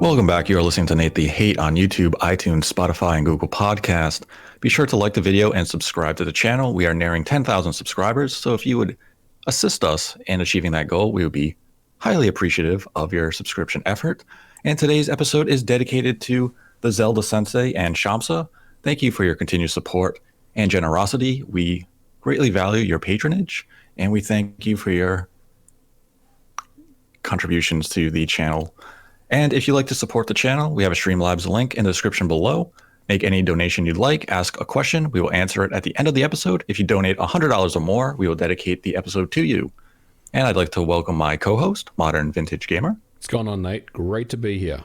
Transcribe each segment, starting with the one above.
Welcome back. You are listening to Nate the Hate on YouTube, iTunes, Spotify, and Google Podcast. Be sure to like the video and subscribe to the channel. We are nearing 10,000 subscribers, so if you would assist us in achieving that goal, we would be highly appreciative of your subscription effort. And today's episode is dedicated to the Zelda Sensei and Shamsa. Thank you for your continued support and generosity. We greatly value your patronage, and we thank you for your contributions to the channel. And if you'd like to support the channel, we have a Streamlabs link in the description below. Make any donation you'd like, ask a question, we will answer it at the end of the episode. If you donate $100 or more, we will dedicate the episode to you. And I'd like to welcome my co-host, Modern Vintage Gamer. What's going on, Nate? Great to be here.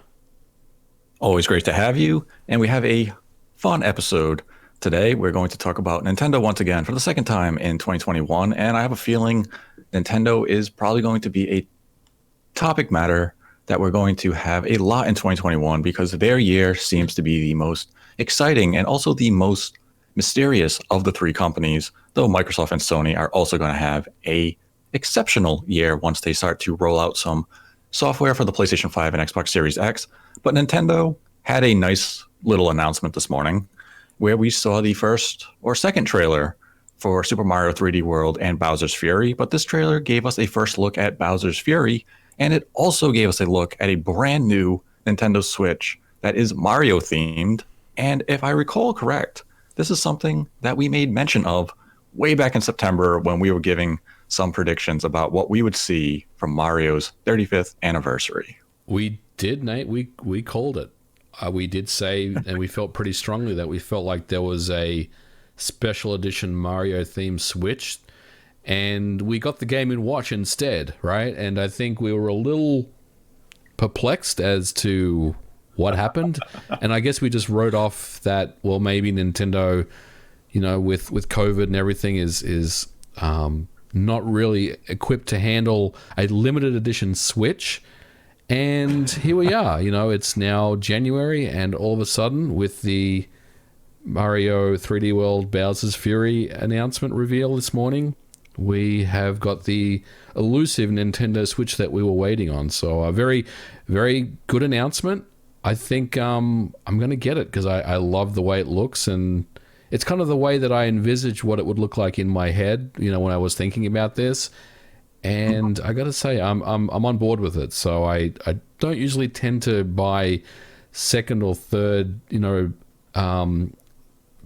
Always great to have you. And we have a fun episode today. We're going to talk about Nintendo once again for the second time in 2021. And I have a feeling Nintendo is probably going to be a topic matter that we're going to have a lot in 2021 because their year seems to be the most exciting and also the most mysterious of the three companies, though Microsoft and Sony are also going to have a exceptional year once they start to roll out some software for the PlayStation 5 and Xbox Series X. But Nintendo had a nice little announcement this morning where we saw the first or second trailer for Super Mario 3D World and Bowser's Fury. But this trailer gave us a first look at Bowser's Fury, and it also gave us a look at a brand new Nintendo Switch that is Mario themed. And if I recall correct, this is something that we made mention of way back in September when we were giving some predictions about what we would see from Mario's 35th anniversary. We did, Nate. We called it. We did say, and we felt pretty strongly that we felt like there was a special edition Mario themed Switch. And we got the Game & Watch instead, right? And I think we were a little perplexed as to what happened. And I guess we just wrote off that, well, maybe Nintendo, you know, with COVID and everything is not really equipped to handle a limited edition Switch. And here we are, you know, it's now January, and all of a sudden with the Mario 3D World Bowser's Fury announcement reveal this morning, we have got the elusive Nintendo Switch that we were waiting on. So a very, very good announcement. I think I'm going to get it because I love the way it looks, and it's kind of the way that I envisaged what it would look like in my head, you know, when I was thinking about this. And I got to say, I'm on board with it. So I don't usually tend to buy second or third, you know,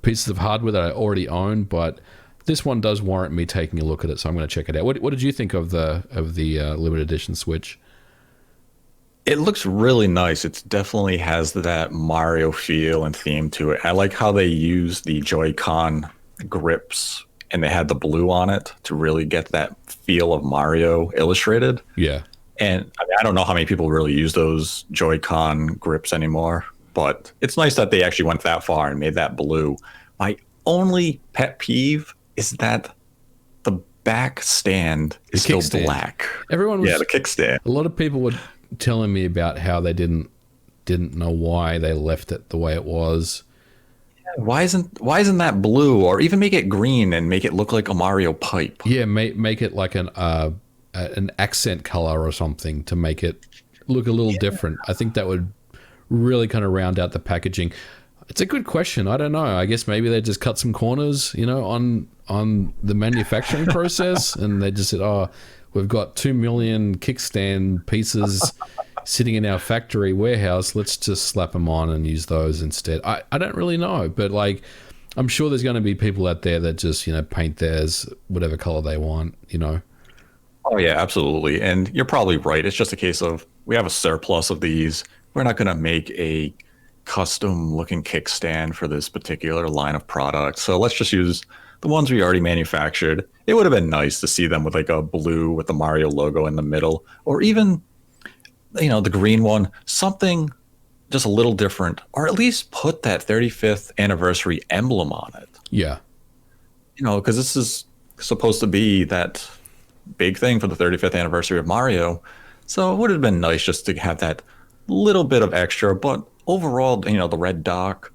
pieces of hardware that I already own, but this one does warrant me taking a look at it, so I'm going to check it out. What did you think of the limited edition Switch? It looks really nice. It definitely has that Mario feel and theme to it. I like how they use the Joy-Con grips and they had the blue on it to really get that feel of Mario illustrated. Yeah. And I mean, I don't know how many people really use those Joy-Con grips anymore, but it's nice that they actually went that far and made that blue. My only pet peeve is that the back stand is still black. Everyone was, the kickstand. A lot of people were telling me about how they didn't know why they left it the way it was. Yeah, why isn't that blue, or even make it green and make it look like a Mario pipe? Yeah, make it like an accent color or something to make it look a little different. I think that would really kind of round out the packaging. It's a good question. I don't know. I guess maybe they just cut some corners, you know, on the manufacturing process, and they just said, "Oh, we've got 2 million kickstand pieces sitting in our factory warehouse. Let's just slap them on and use those instead." I don't really know, but like, I'm sure there's going to be people out there that just, you know, paint theirs whatever color they want, you know. Oh yeah, absolutely. And you're probably right. It's just a case of we have a surplus of these. We're not going to make a custom looking kickstand for this particular line of products, so let's just use the ones we already manufactured. It would have been nice to see them with like a blue with the Mario logo in the middle, or even, you know, the green one, something just a little different, or at least put that 35th anniversary emblem on it. Yeah, you know, because this is supposed to be that big thing for the 35th anniversary of Mario, so it would have been nice just to have that little bit of extra. But overall, you know, the red dock,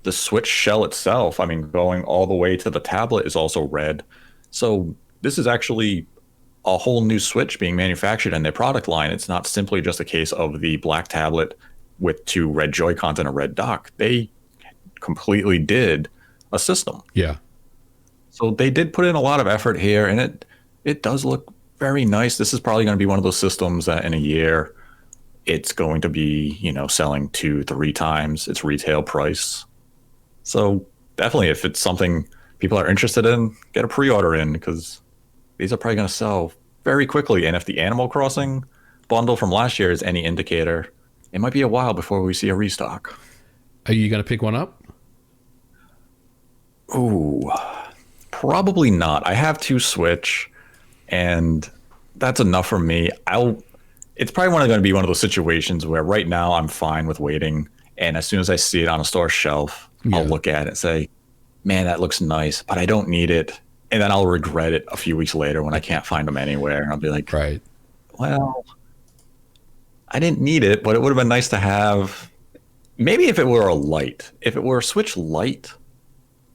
the Switch shell itself, I mean, going all the way to the tablet is also red. So this is actually a whole new Switch being manufactured in their product line. It's not simply just a case of the black tablet with 2 red Joy-Cons and a red dock. They completely did a system. Yeah. So they did put in a lot of effort here, and it does look very nice. This is probably going to be one of those systems that in a year it's going to be, selling 2-3 times its retail price. So definitely, if it's something people are interested in, get a pre-order in, because these are probably going to sell very quickly. And if the Animal Crossing bundle from last year is any indicator, it might be a while before we see a restock. Are you going to pick one up? Ooh, probably not. I have 2 Switch, and that's enough for me. It's probably going to be one of those situations where right now I'm fine with waiting, and as soon as I see it on a store shelf, I'll look at it and say, man, that looks nice, but I don't need it. And then I'll regret it a few weeks later when I can't find them anywhere. And I'll be like, right, well, I didn't need it, but it would have been nice to have. Maybe if it were a Lite, if it were a Switch Lite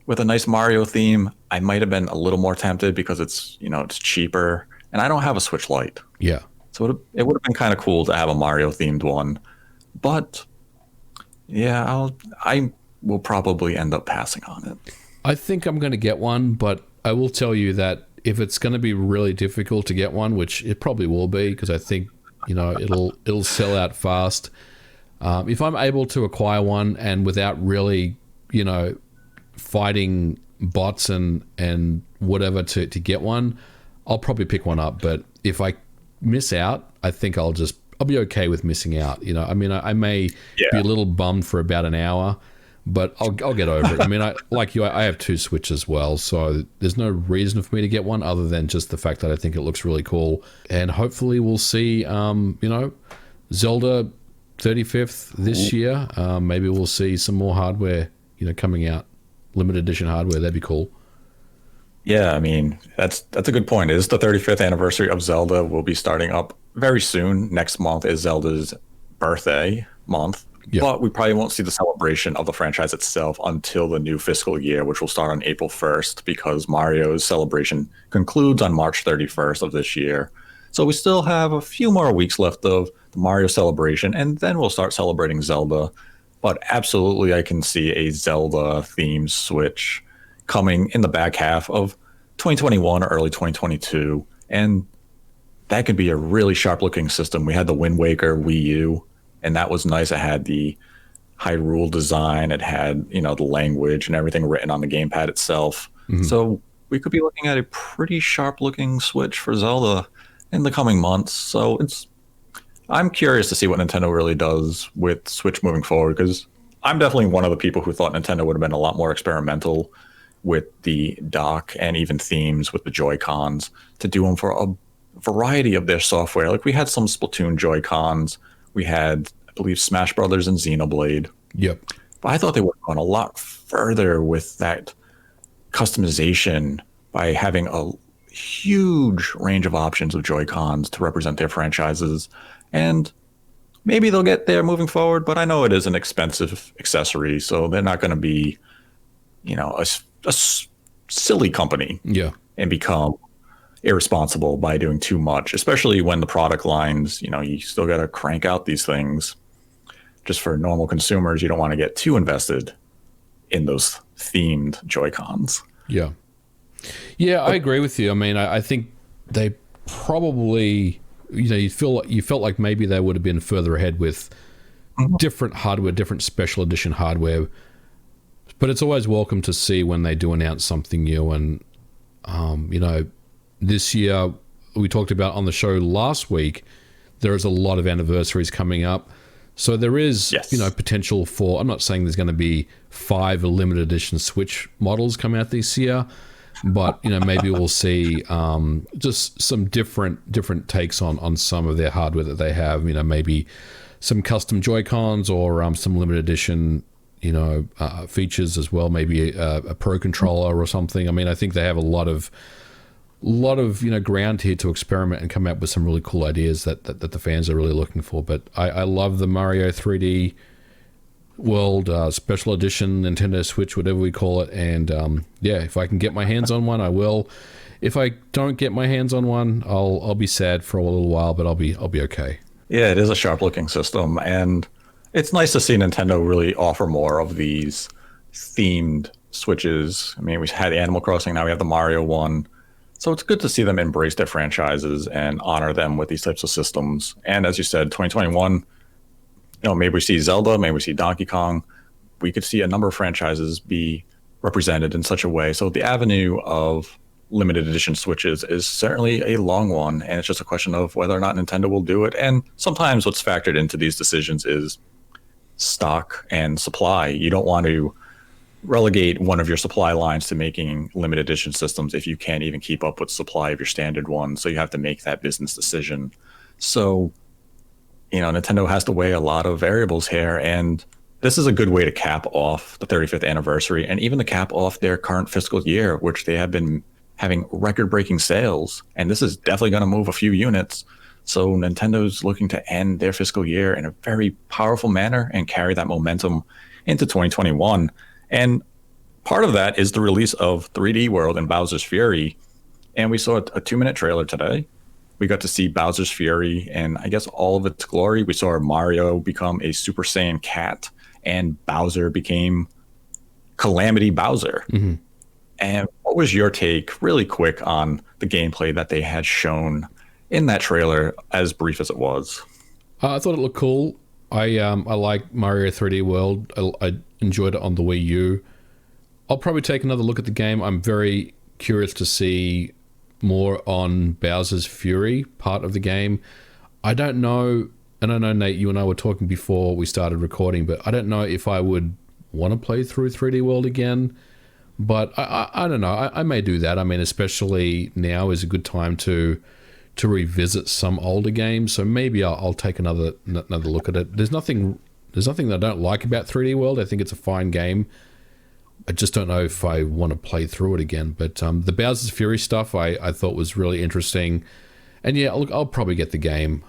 with a nice Mario theme, I might have been a little more tempted because it's cheaper, and I don't have a Switch Lite. Yeah. So it would have been kind of cool to have a Mario themed one, but yeah, I will probably end up passing on it. I think I'm going to get one, but I will tell you that if it's going to be really difficult to get one, which it probably will be, because I think it'll sell out fast. If I'm able to acquire one and without really fighting bots and whatever to get one, I'll probably pick one up. But if I miss out, I think I'll be okay with missing out. I mean, I may be a little bummed for about an hour, but I'll get over it. I mean, I have 2 Switches as well, so there's no reason for me to get one other than just the fact that I think it looks really cool. And hopefully we'll see, Zelda 35th this year. Maybe we'll see some more hardware, coming out, limited edition hardware. That'd be cool. Yeah, I mean, that's a good point. It is the 35th anniversary of Zelda. We'll be starting up very soon. Next month is Zelda's birthday month. Yep. But we probably won't see the celebration of the franchise itself until the new fiscal year, which will start on April 1st, because Mario's celebration concludes on March 31st of this year. So we still have a few more weeks left of the Mario celebration, and then we'll start celebrating Zelda. But absolutely, I can see a Zelda-themed Switch coming in the back half of 2021 or early 2022. And that could be a really sharp-looking system. We had the Wind Waker Wii U, and that was nice. It had the Hyrule design. It had, the language and everything written on the gamepad itself. Mm-hmm. So we could be looking at a pretty sharp-looking Switch for Zelda in the coming months. So I'm curious to see what Nintendo really does with Switch moving forward, because I'm definitely one of the people who thought Nintendo would have been a lot more experimental with the dock and even themes with the Joy-Cons to do them for a variety of their software. Like we had some Splatoon Joy-Cons. We had, I believe, Smash Brothers and Xenoblade. Yep. But I thought they would have gone a lot further with that customization by having a huge range of options of Joy-Cons to represent their franchises. And maybe they'll get there moving forward, but I know it is an expensive accessory, so they're not going to be, a silly company and become irresponsible by doing too much, especially when the product lines, you still got to crank out these things. Just for normal consumers, you don't want to get too invested in those themed Joy-Cons. Yeah. Yeah, I agree with you. I mean, I think they probably, you felt like maybe they would have been further ahead with different hardware, different special edition hardware. But it's always welcome to see when they do announce something new. And, this year, we talked about on the show last week, there is a lot of anniversaries coming up. So there is, potential for, I'm not saying there's going to be 5 limited edition Switch models come out this year, but, maybe we'll see just some different takes on some of their hardware that they have, maybe some custom Joy-Cons or some limited edition, features as well, maybe a Pro controller or something. I mean, I think they have a lot of ground here to experiment and come up with some really cool ideas that the fans are really looking for. But I love the Mario 3D World Special Edition Nintendo Switch, whatever we call it. And if I can get my hands on one, I will. If I don't get my hands on one, I'll be sad for a little while, but I'll be okay. Yeah, it is a sharp looking system, and It's nice to see Nintendo really offer more of these themed Switches. I mean, we had Animal Crossing, now we have the Mario one. So it's good to see them embrace their franchises and honor them with these types of systems. And as you said, 2021, maybe we see Zelda, maybe we see Donkey Kong. We could see a number of franchises be represented in such a way. So the avenue of limited edition Switches is certainly a long one, and it's just a question of whether or not Nintendo will do it. And sometimes what's factored into these decisions is stock and supply. You don't want to relegate one of your supply lines to making limited edition systems if you can't even keep up with supply of your standard one. So you have to make that business decision. So, Nintendo has to weigh a lot of variables here, and this is a good way to cap off the 35th anniversary and even to cap off their current fiscal year, which they have been having record-breaking sales. And this is definitely going to move a few units. So Nintendo's looking to end their fiscal year in a very powerful manner and carry that momentum into 2021. And part of that is the release of 3D World and Bowser's Fury. And we saw a 2-minute trailer today. We got to see Bowser's Fury and I guess all of its glory. We saw Mario become a Super Saiyan cat and Bowser became Calamity Bowser. Mm-hmm. And what was your take, really quick, on the gameplay that they had shown in that trailer, as brief as it was? I thought it looked cool. I like Mario 3D World. I enjoyed it on the Wii U. I'll probably take another look at the game. I'm very curious to see more on Bowser's Fury part of the game. I don't know, and I know, Nate, you and I were talking before we started recording, but I don't know if I would want to play through 3D World again. But I don't know. I may do that. I mean, especially now is a good time to revisit some older games. So maybe I'll take another look at it. There's nothing that I don't like about 3D World. I think it's a fine game. I just don't know if I want to play through it again. But the Bowser's Fury stuff I thought was really interesting. And yeah, look, I'll probably get the game.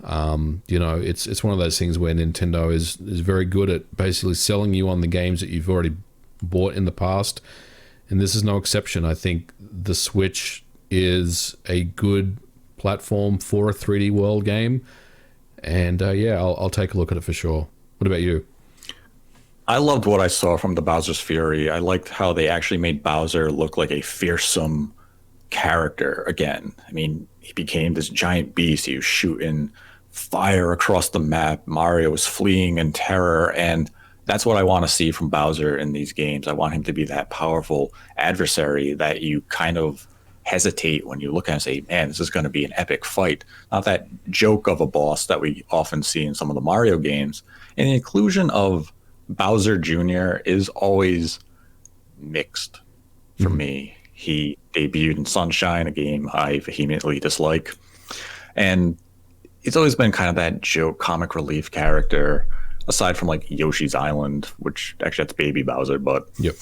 It's one of those things where Nintendo is very good at basically selling you on the games that you've already bought in the past. And this is no exception. I think the Switch is a good platform for a 3D World game. And I'll take a look at it for sure. What about you? I loved what I saw from the Bowser's Fury. I liked how they actually made Bowser look like a fearsome character again. I mean, he became this giant beast. He was shooting fire across the map. Mario was fleeing in terror. And that's what I want to see from Bowser in these games. I want him to be that powerful adversary that you kind of hesitate when you look at him and say, man, this is going to be an epic fight. Not that joke of a boss that we often see in some of the Mario games. And the inclusion of Bowser Jr. is always mixed for me. He debuted in Sunshine, a game I vehemently dislike. And it's always been kind of that joke, comic relief character, aside from like Yoshi's Island, which actually that's Baby Bowser, but yep.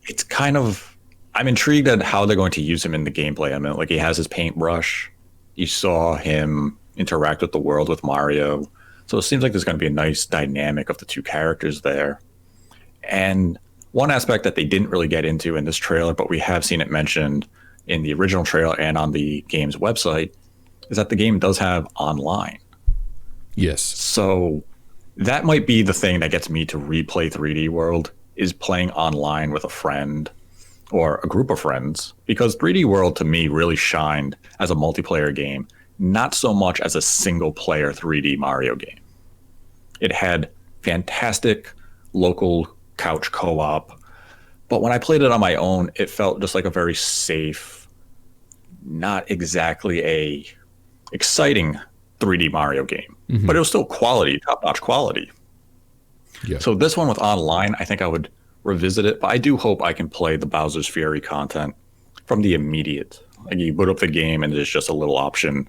It's kind of, I'm intrigued at how they're going to use him in the gameplay. I mean, like he has his paintbrush. You saw him interact with the world with Mario. So it seems like there's going to be a nice dynamic of the two characters there. And one aspect that they didn't really get into in this trailer, but we have seen it mentioned in the original trailer and on the game's website, is that the game does have online. Yes. So that might be the thing that gets me to replay 3D World, is playing online with a friend or a group of friends, because 3D World to me really shined as a multiplayer game, not so much as a single player 3D Mario game. It had fantastic local couch co-op, but when I played it on my own, it felt just like a very safe, not exactly a exciting 3D Mario game, but it was still quality, top-notch quality. Yeah. So this one with online, I think I would revisit it, but I do hope I can play the Bowser's Fury content from the immediate. Like you boot up the game and there's just a little option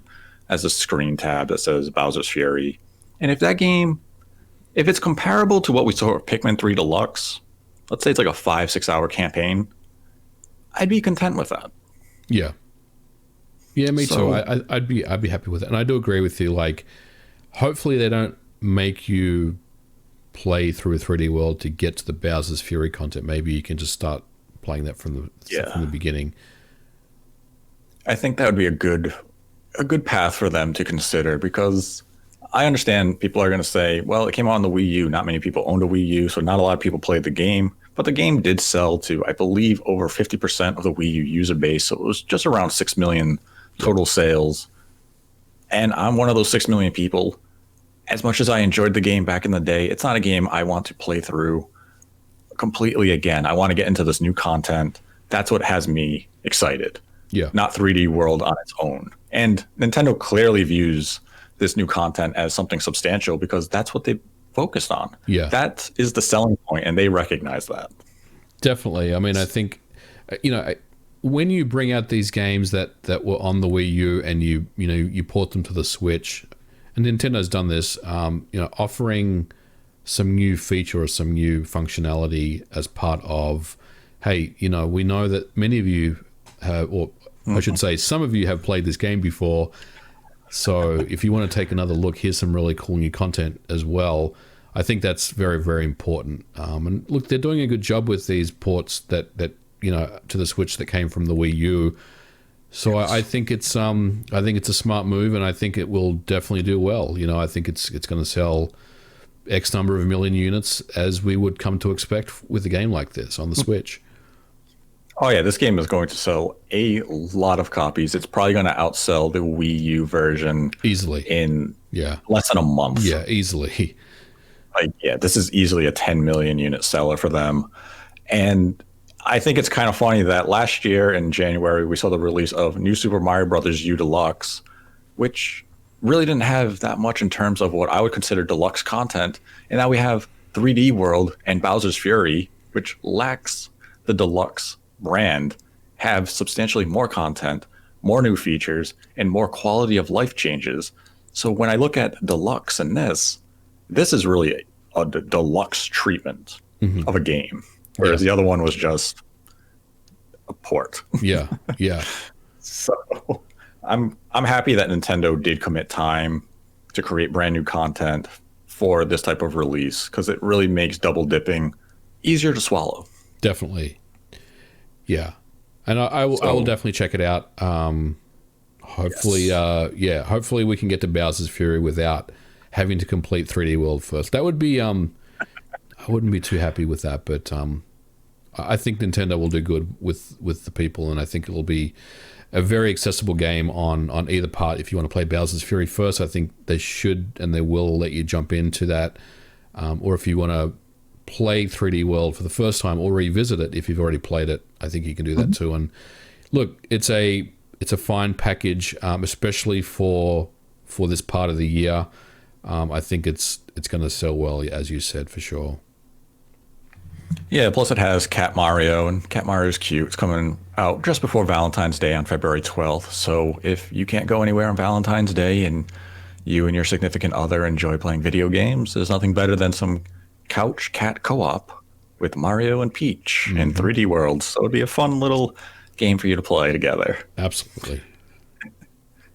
as a screen tab that says Bowser's Fury. And if that game, if it's comparable to what we saw with Pikmin 3 Deluxe, let's say it's like a 5-6 hour campaign, I'd be content with that. Yeah. Yeah, me too. I'd be happy with it. And I do agree with you. Like, hopefully they don't make you play through 3D World to get to the Bowser's Fury content. Maybe you can just start playing that from the beginning. I think that would be a good path for them to consider, because I understand people are going to say, well, it came out on the Wii U. Not many people owned a Wii U, so not a lot of people played the game. But the game did sell to, I believe, over 50% of the Wii U user base. So it was just around 6 million total sales. And I'm one of those 6 million people. As much as I enjoyed the game back in the day, it's not a game I want to play through completely again. I want to get into this new content. That's what has me excited. Yeah. Not 3D World on its own. And Nintendo clearly views this new content as something substantial because that's what they focused on. Yeah. That is the selling point, and they recognize that. Definitely. I mean, I think, when you bring out these games that were on the Wii U and you port them to the Switch, and Nintendo's done this, offering some new feature or some new functionality as part of, hey, we know that many of you have, or I should say, some of you have played this game before. So if you want to take another look, here's some really cool new content as well. I think that's very, very important. And look, they're doing a good job with these ports that to the Switch that came from the Wii U. So yes. I think it's a smart move, and I think it will definitely do well. I think it's going to sell X number of million units, as we would come to expect with a game like this on the Switch. Oh yeah, this game is going to sell a lot of copies. It's probably going to outsell the Wii U version easily in less than a month. Yeah, easily. This is easily a 10 million unit seller for them. And I think it's kind of funny that last year in January, we saw the release of New Super Mario Bros. U Deluxe, which really didn't have that much in terms of what I would consider deluxe content. And now we have 3D World and Bowser's Fury, which lacks the deluxe brand, have substantially more content, more new features, and more quality of life changes. So when I look at deluxe in this is really a deluxe treatment of a game, whereas the other one was just a port. Yeah. So I'm happy that Nintendo did commit time to create brand new content for this type of release, because it really makes double dipping easier to swallow. Definitely. Yeah. And I will definitely check it out. Hopefully, hopefully we can get to Bowser's Fury without having to complete 3D World first. That would be, I wouldn't be too happy with that, but I think Nintendo will do good with the people, and I think it will be a very accessible game on either part. If you want to play Bowser's Fury first, I think they should and they will let you jump into that. Or if you want to play 3D World for the first time or revisit it if you've already played it, I think you can do that too. And look, it's a fine package, especially for this part of the year. I think it's going to sell well, as you said, for sure. Yeah, plus it has Cat Mario, and Cat Mario's cute. It's coming out just before Valentine's Day on February 12th. So if you can't go anywhere on Valentine's Day and you and your significant other enjoy playing video games, there's nothing better than some couch cat co-op with Mario and Peach in 3D World. So it'd be a fun little game for you to play together. Absolutely.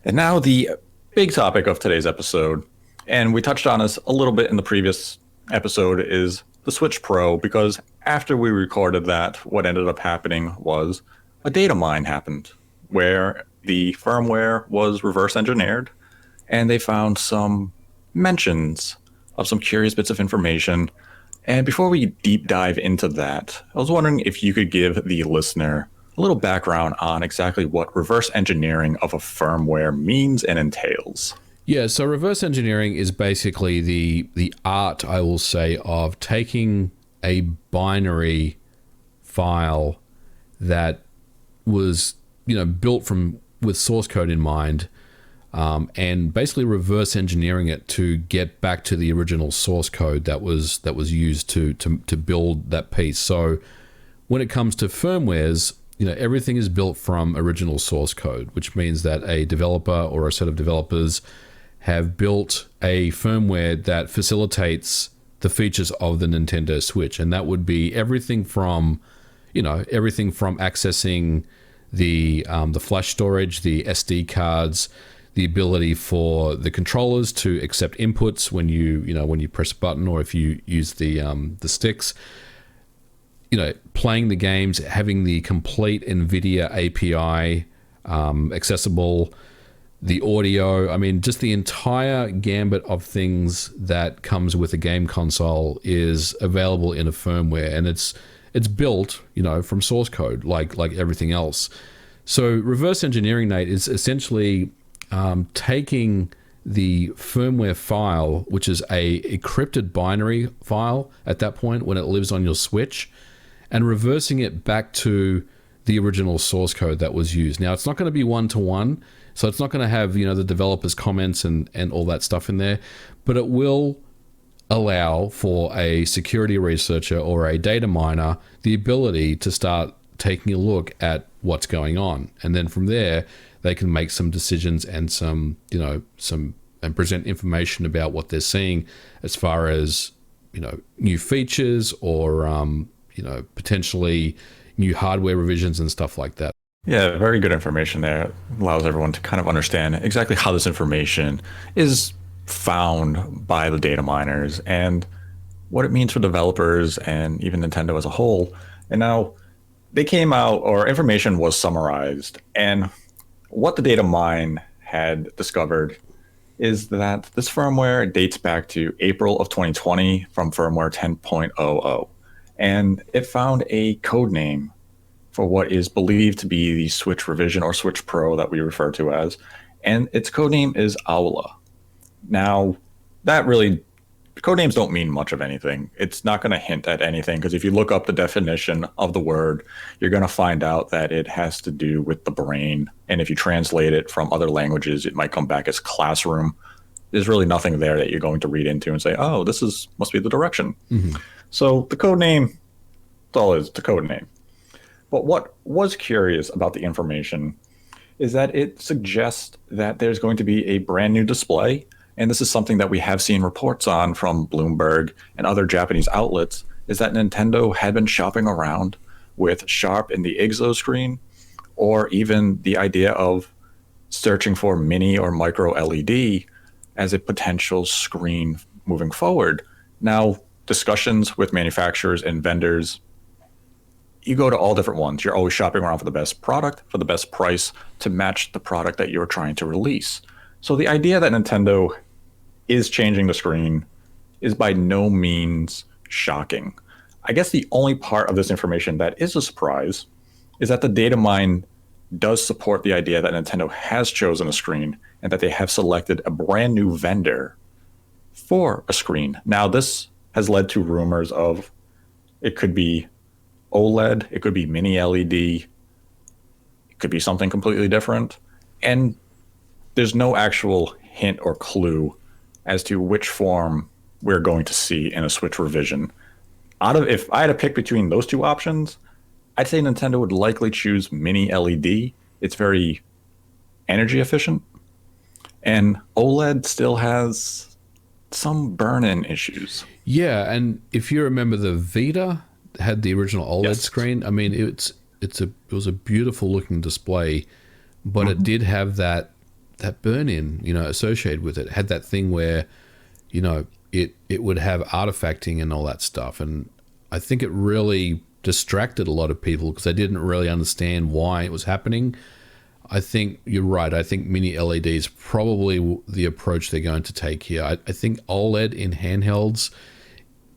And now the big topic of today's episode, and we touched on this a little bit in the previous episode, is the Switch Pro, because after we recorded that, what ended up happening was a data mine happened where the firmware was reverse engineered, and they found some mentions of some curious bits of information. And before we deep dive into that, I was wondering if you could give the listener a little background on exactly what reverse engineering of a firmware means and entails. Yeah, so reverse engineering is basically the art, I will say, of taking a binary file that was, built with source code in mind, and basically reverse engineering it to get back to the original source code that was used to build that piece. So when it comes to firmwares, everything is built from original source code, which means that a developer or a set of developers have built a firmware that facilitates the features of the Nintendo Switch, and that would be everything from accessing the flash storage, the SD cards, the ability for the controllers to accept inputs when you press a button, or if you use the sticks. Playing the games, having the complete NVIDIA API accessible. the audio. I mean, just the entire gambit of things that comes with a game console is available in a firmware, and it's built, from source code, like everything else. So reverse engineering, Nate, is essentially taking the firmware file, which is a encrypted binary file at that point when it lives on your Switch, and reversing it back to the original source code that was used. Now, it's not going to be one-to-one, so it's not going to have, the developers' comments and all that stuff in there, but it will allow for a security researcher or a data miner the ability to start taking a look at what's going on. And then from there, they can make some decisions and and present information about what they're seeing as far as, new features or, potentially new hardware revisions and stuff like that. Yeah, very good information there. It allows everyone to kind of understand exactly how this information is found by the data miners and what it means for developers and even Nintendo as a whole. And now they came out, or information was summarized, and what the data mine had discovered is that this firmware dates back to April of 2020 from firmware 10.00. And it found a code name for what is believed to be the Switch revision or Switch Pro that we refer to as. And its code name is Aula. Now, code names don't mean much of anything. It's not going to hint at anything, because if you look up the definition of the word, you're going to find out that it has to do with the brain. And if you translate it from other languages, it might come back as classroom. There's really nothing there that you're going to read into and say, oh, must be the direction. Mm-hmm. So the code name, that's all it is, the code name. But what was curious about the information is that it suggests that there's going to be a brand new display. And this is something that we have seen reports on from Bloomberg and other Japanese outlets, is that Nintendo had been shopping around with Sharp in the IGZO screen, or even the idea of searching for mini or micro LED as a potential screen moving forward. Now, discussions with manufacturers and vendors, you go to all different ones. You're always shopping around for the best product, for the best price, to match the product that you're trying to release. So the idea that Nintendo is changing the screen is by no means shocking. I guess the only part of this information that is a surprise is that the data mine does support the idea that Nintendo has chosen a screen and that they have selected a brand new vendor for a screen. Now, this has led to rumors of it could be OLED, it could be mini LED, it could be something completely different. And there's no actual hint or clue as to which form we're going to see in a Switch revision. If I had to pick between those two options, I'd say Nintendo would likely choose mini LED. It's very energy efficient. And OLED still has some burn-in issues. Yeah, and if you remember, the Vita had the original OLED screen. I mean, it was a beautiful looking display, but it did have that burn-in, associated with it. It had that thing where, it would have artifacting and all that stuff. And I think it really distracted a lot of people because they didn't really understand why it was happening. I think you're right. I think mini LED is probably the approach they're going to take here. I think OLED in handhelds,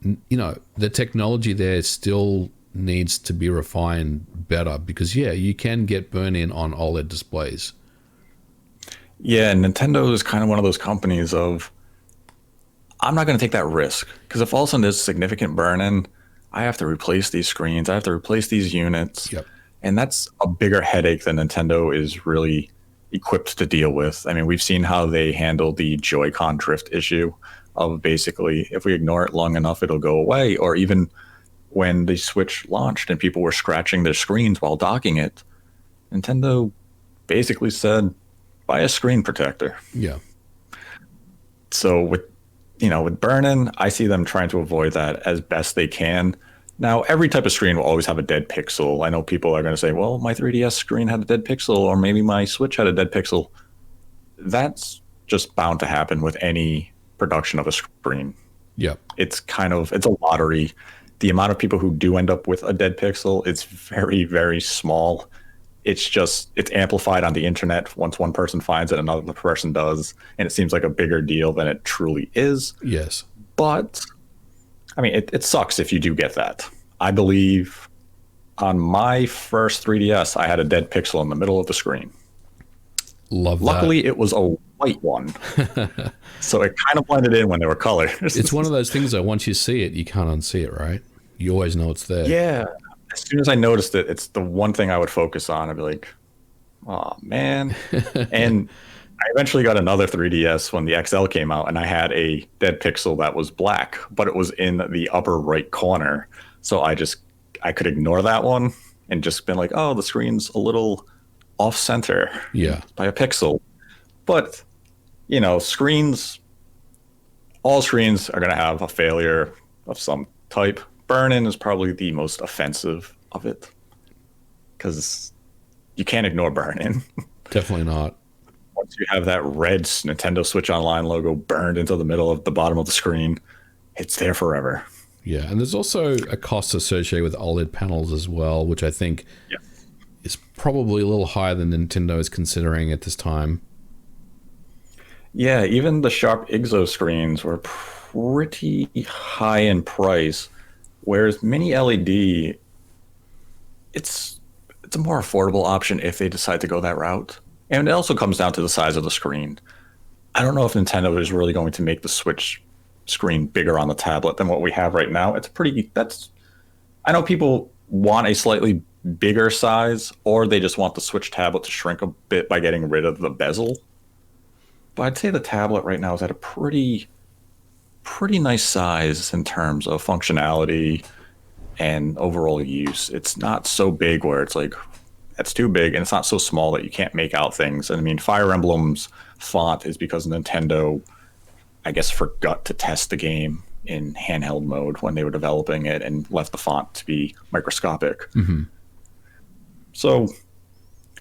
the technology there still needs to be refined better because, you can get burn-in on OLED displays. Yeah, Nintendo is kind of one of those companies of, I'm not going to take that risk, because if all of a sudden there's significant burn-in, I have to replace these screens, I have to replace these units, and that's a bigger headache than Nintendo is really equipped to deal with. I mean, we've seen how they handle the Joy-Con drift issue of basically, if we ignore it long enough, it'll go away, or even when the Switch launched and people were scratching their screens while docking it, Nintendo basically said, buy a screen protector. Yeah. So with burn-in, I see them trying to avoid that as best they can. Now, every type of screen will always have a dead pixel. I know people are going to say, well, my 3DS screen had a dead pixel, or maybe my Switch had a dead pixel. That's just bound to happen with any production of a screen. Yeah. It's a lottery. The amount of people who do end up with a dead pixel is very, very small. it's amplified on the internet. Once one person finds it, another person does, and it seems like a bigger deal than it truly is. Yes. But I mean, it sucks if you do get that. I believe on my first 3DS, I had a dead pixel in the middle of the screen. Love that. Luckily, it was a white one, so it kind of blended in when there were colors. It's one of those things that once you see it, you can't unsee it, right? You always know it's there. Yeah. As soon as I noticed it, it's the one thing I would focus on. I'd be like, oh, man. And I eventually got another 3DS when the XL came out, and I had a dead pixel that was black, but it was in the upper right corner. So I could ignore that one and just been like, oh, the screen's a little off center by a pixel. But, all screens are going to have a failure of some type. Burn-in is probably the most offensive of it because you can't ignore burn-in. Definitely not. Once you have that red Nintendo Switch Online logo burned into the middle of the bottom of the screen, it's there forever. Yeah, and there's also a cost associated with OLED panels as well, which I think is probably a little higher than Nintendo is considering at this time. Yeah, even the Sharp IGZO screens were pretty high in price, whereas Mini LED, it's a more affordable option if they decide to go that route. And it also comes down to the size of the screen. I don't know if Nintendo is really going to make the Switch screen bigger on the tablet than what we have right now. I know people want a slightly bigger size, or they just want the Switch tablet to shrink a bit by getting rid of the bezel. But I'd say the tablet right now is at a pretty nice size in terms of functionality and overall use. It's not so big where it's like, that's too big, and it's not so small that you can't make out things. And I mean, Fire Emblem's font is because Nintendo, I guess, forgot to test the game in handheld mode when they were developing it and left the font to be microscopic. Mm-hmm. So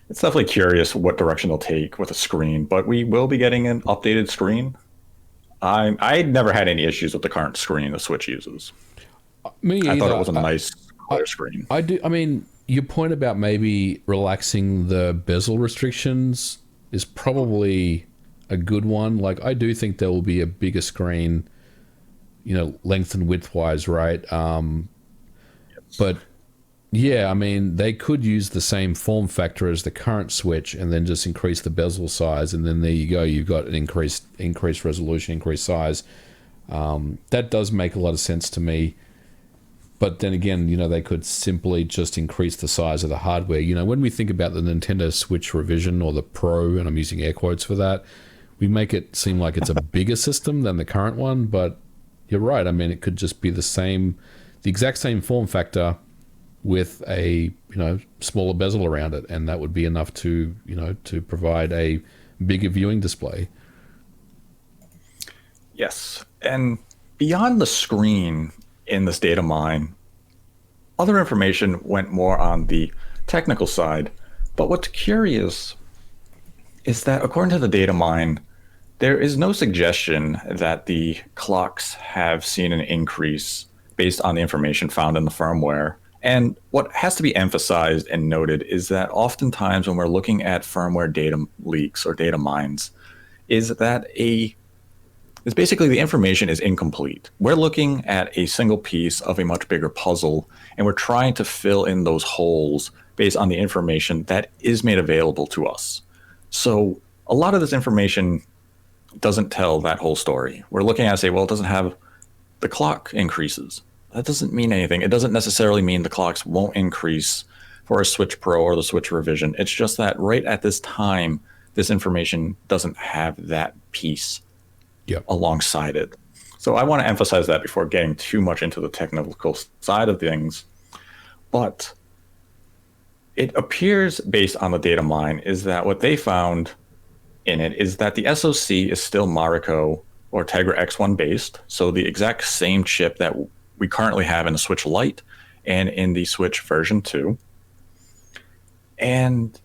it's definitely curious what direction they'll take with a screen, but we will be getting an updated screen. I never had any issues with the current screen the Switch uses. Me either. I thought it was a nice clear screen. I do. I mean, your point about maybe relaxing the bezel restrictions is probably a good one. Like, I do think there will be a bigger screen, length and width wise, right? But yeah, I mean, they could use the same form factor as the current Switch and then just increase the bezel size, and then there you go. You've got an increased resolution, increased size. That does make a lot of sense to me. But then again, they could simply just increase the size of the hardware. When we think about the Nintendo Switch revision or the Pro, and I'm using air quotes for that, we make it seem like it's a bigger system than the current one. But you're right. I mean, it could just be the exact same form factor with a smaller bezel around it, and that would be enough to provide a bigger viewing display. Yes, and beyond the screen in this Datamine, other information went more on the technical side. But what's curious is that according to the Datamine, there is no suggestion that the clocks have seen an increase based on the information found in the firmware. And what has to be emphasized and noted is that oftentimes when we're looking at firmware data leaks or data mines, is that is basically the information is incomplete. We're looking at a single piece of a much bigger puzzle, and we're trying to fill in those holes based on the information that is made available to us. So a lot of this information doesn't tell that whole story. We're looking at it and say, well, it doesn't have the clock increases. That doesn't mean anything. It doesn't necessarily mean the clocks won't increase for a Switch Pro or the Switch revision. It's just that right at this time, this information doesn't have that piece alongside it. So I want to emphasize that before getting too much into the technical side of things. But it appears, based on the data mine, is that what they found in it is that the SoC is still Mariko or Tegra X1 based. So the exact same chip that we currently have in the Switch Lite and in the Switch version 2. And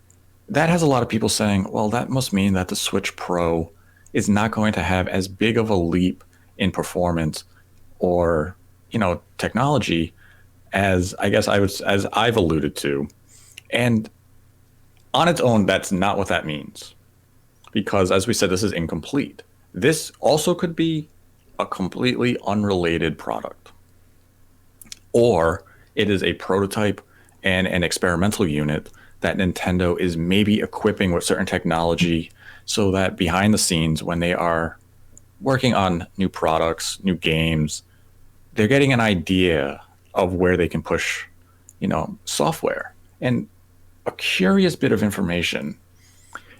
that has a lot of people saying, well, that must mean that the Switch Pro is not going to have as big of a leap in performance or, technology as I guess as I've alluded to. And on its own, that's not what that means. Because as we said, this is incomplete. This also could be a completely unrelated product. Or it is a prototype and an experimental unit that Nintendo is maybe equipping with certain technology so that behind the scenes, when they are working on new products, new games, they're getting an idea of where they can push, software. And a curious bit of information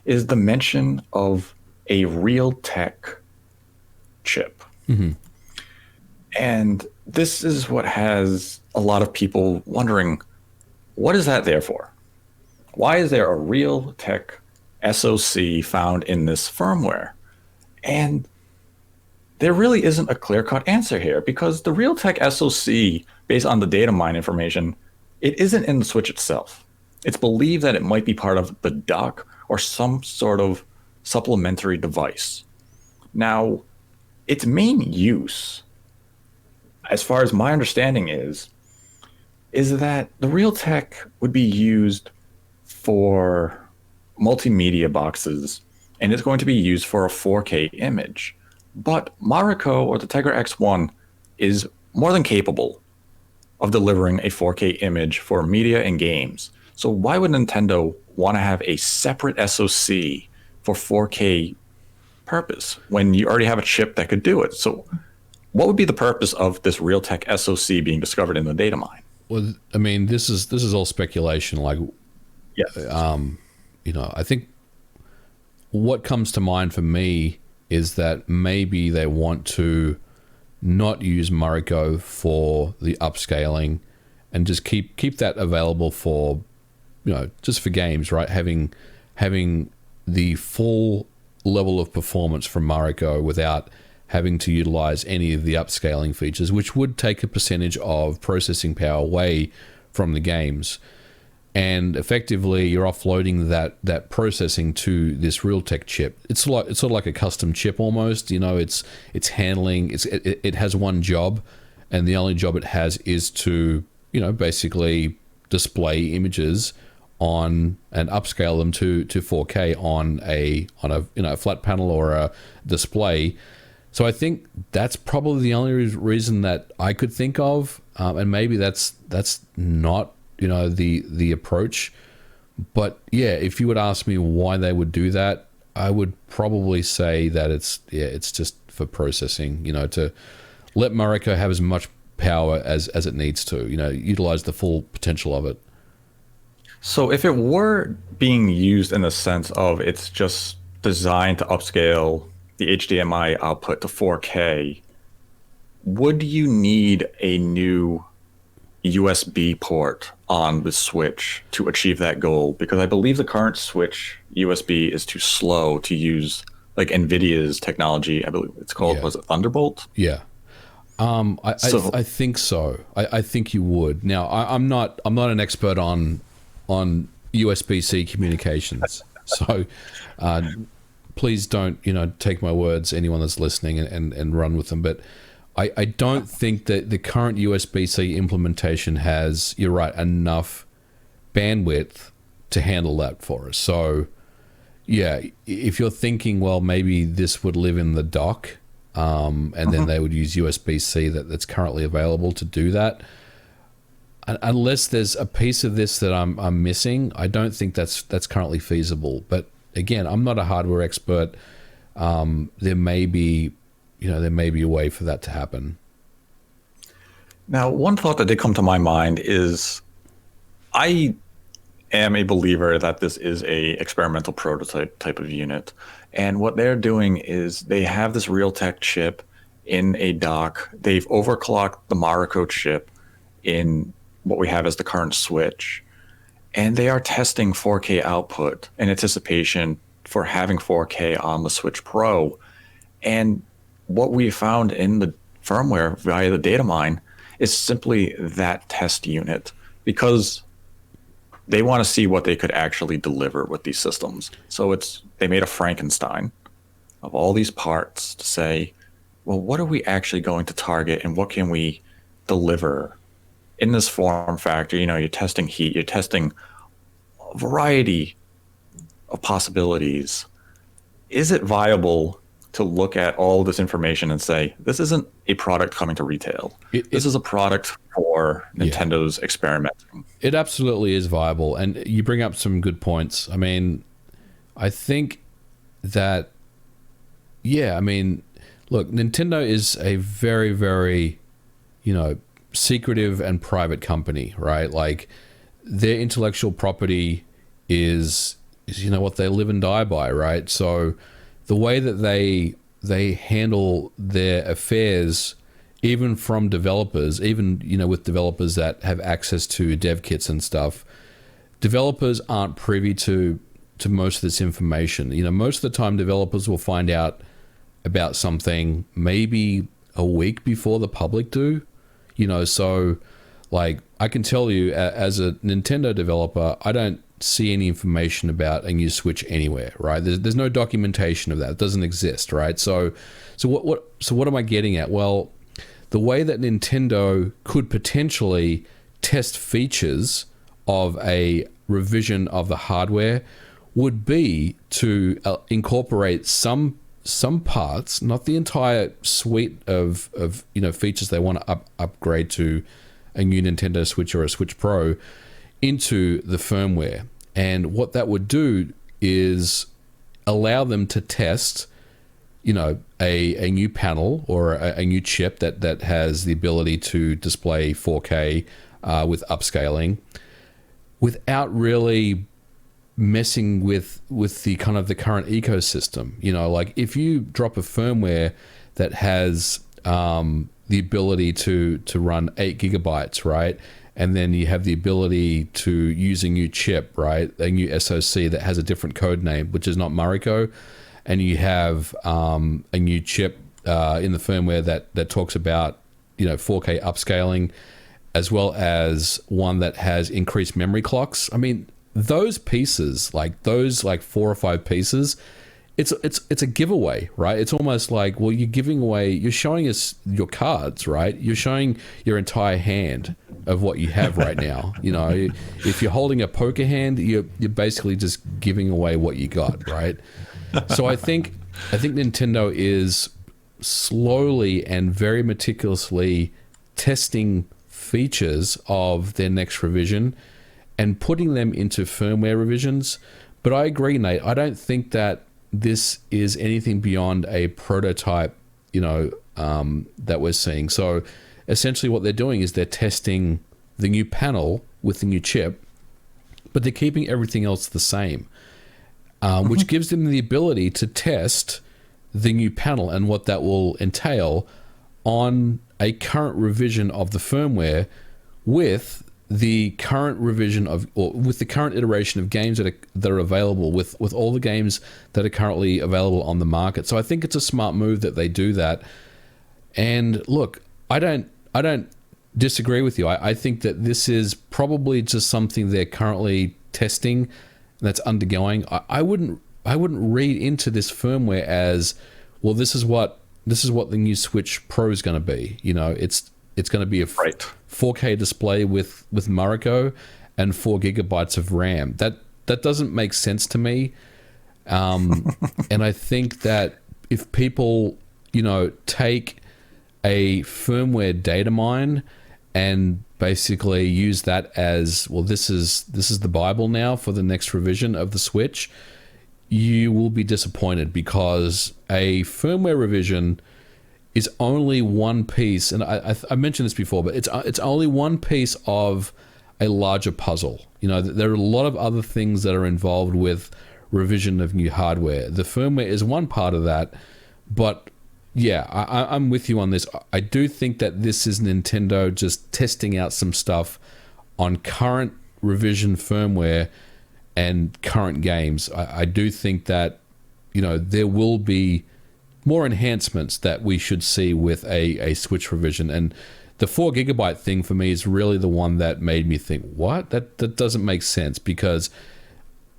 is the mention of a Realtek chip. Mm-hmm. And this is what has a lot of people wondering, what is that there for? Why is there a Realtek SoC found in this firmware? And there really isn't a clear-cut answer here, because the Realtek SoC, based on the Datamine information, it isn't in the Switch itself. It's believed that it might be part of the dock or some sort of supplementary device. Now, its main use, as far as my understanding is that the Realtek would be used for multimedia boxes, and it's going to be used for a 4K image. But Mariko, or the Tegra X1, is more than capable of delivering a 4K image for media and games. So why would Nintendo want to have a separate SoC for 4K purpose when you already have a chip that could do it? So what would be the purpose of this Realtek SoC being discovered in the Datamine? Well, I mean, this is all speculation. Like, Yes. I think what comes to mind for me is that maybe they want to not use Mariko for the upscaling and just keep that available for, just for games, right? Having the full level of performance from Mariko without having to utilize any of the upscaling features, which would take a percentage of processing power away from the games. And effectively, you're offloading that processing to this Realtek chip. It's sort of like a custom chip almost. It's handling. It has one job, and the only job it has is to basically display images on and upscale them to 4K on a flat panel or a display. So I think that's probably the only reason that I could think of, and maybe that's not the approach. But yeah, if you would ask me why they would do that, I would probably say that it's just for processing, to let Mariko have as much power as it needs to, utilize the full potential of it. So if it were being used in the sense of it's just designed to upscale the HDMI output to 4K, would you need a new USB port on the Switch to achieve that goal? Because I believe the current Switch USB is too slow to use, like NVIDIA's technology. I believe it's called, was it Thunderbolt? Yeah. I think so. I think you would. Now, I'm not an expert on USB-C communications, so please don't take my words, anyone that's listening, and run with them. But I don't think that the current USB-C implementation has, you're right, enough bandwidth to handle that for us. So yeah, if you're thinking, well, maybe this would live in the dock, and then they would use USB-C that's currently available to do that. Unless there's a piece of this that I'm missing, I don't think that's currently feasible. But again, I'm not a hardware expert. There may be a way for that to happen. Now, one thought that did come to my mind is I am a believer that this is a experimental prototype type of unit. And what they're doing is they have this Realtek chip in a dock. They've overclocked the Mariko chip in what we have as the current Switch. And they are testing 4K output in anticipation for having 4K on the Switch Pro. And what we found in the firmware via the Datamine is simply that test unit, because they want to see what they could actually deliver with these systems. So they made a Frankenstein of all these parts to say, well, what are we actually going to target and what can we deliver in this form factor? You're testing heat, you're testing a variety of possibilities, is it viable to look at all this information and say, this isn't a product coming to retail? This is a product for Nintendo's experimenting. It absolutely is viable. And you bring up some good points. I mean, I think that, look, Nintendo is a very, very, secretive and private company, right? Like, their intellectual property is what they live and die by, right? So the way that they handle their affairs, even from developers, even with developers that have access to dev kits and stuff, developers aren't privy to most of this information. Most of the time developers will find out about something maybe a week before the public do. So like, I can tell you, as a Nintendo developer, I don't see any information about a new Switch anywhere, right? There's no documentation of that. It doesn't exist, right? So what am I getting at? Well, the way that Nintendo could potentially test features of a revision of the hardware would be to incorporate some parts, not the entire suite of features they want to upgrade to a new Nintendo Switch or a Switch Pro, into the firmware. And what that would do is allow them to test, a new panel or a new chip that has the ability to display 4K with upscaling, without really messing with the kind of the current ecosystem. Like, if you drop a firmware that has the ability to run 8 gigabytes, right? And then you have the ability to use a new chip, right? A new SoC that has a different code name, which is not Mariko. And you have a new chip in the firmware that talks about, 4K upscaling, as well as one that has increased memory clocks. I mean, those pieces, like those 4 or 5 pieces, it's a giveaway, right? It's almost like, well, you're showing us your cards, right? You're showing your entire hand of what you have right now. If you're holding a poker hand, you're basically just giving away what you got, right? So I think Nintendo is slowly and very meticulously testing features of their next revision and putting them into firmware revisions. But I agree, Nate. I don't think that this is anything beyond a prototype, that we're seeing. So essentially what they're doing is they're testing the new panel with the new chip, but they're keeping everything else the same, which gives them the ability to test the new panel and what that will entail on a current revision of the firmware with the current revision with the current iteration of games that are available, with all the games that are currently available on the market. So I think it's a smart move that they do that. And look, I don't disagree with you. I think that this is probably just something they're currently testing that's undergoing. I wouldn't read into this firmware as, well, this is what the new Switch Pro is going to be. It's going to be a 4K display with Mariko and 4 gigabytes of RAM. That doesn't make sense to me. And I think that if people, take a firmware data mine and basically use that as, well, this is the Bible now for the next revision of the Switch, you will be disappointed, because a firmware revision is only one piece, and I mentioned this before, but it's only one piece of a larger puzzle. There are a lot of other things that are involved with revision of new hardware. The firmware is one part of that, but yeah, I'm with you on this. I do think that this is Nintendo just testing out some stuff on current revision firmware and current games. I do think that, there will be more enhancements that we should see with a Switch revision. And the 4 gigabyte thing for me is really the one that made me think, what? That doesn't make sense, because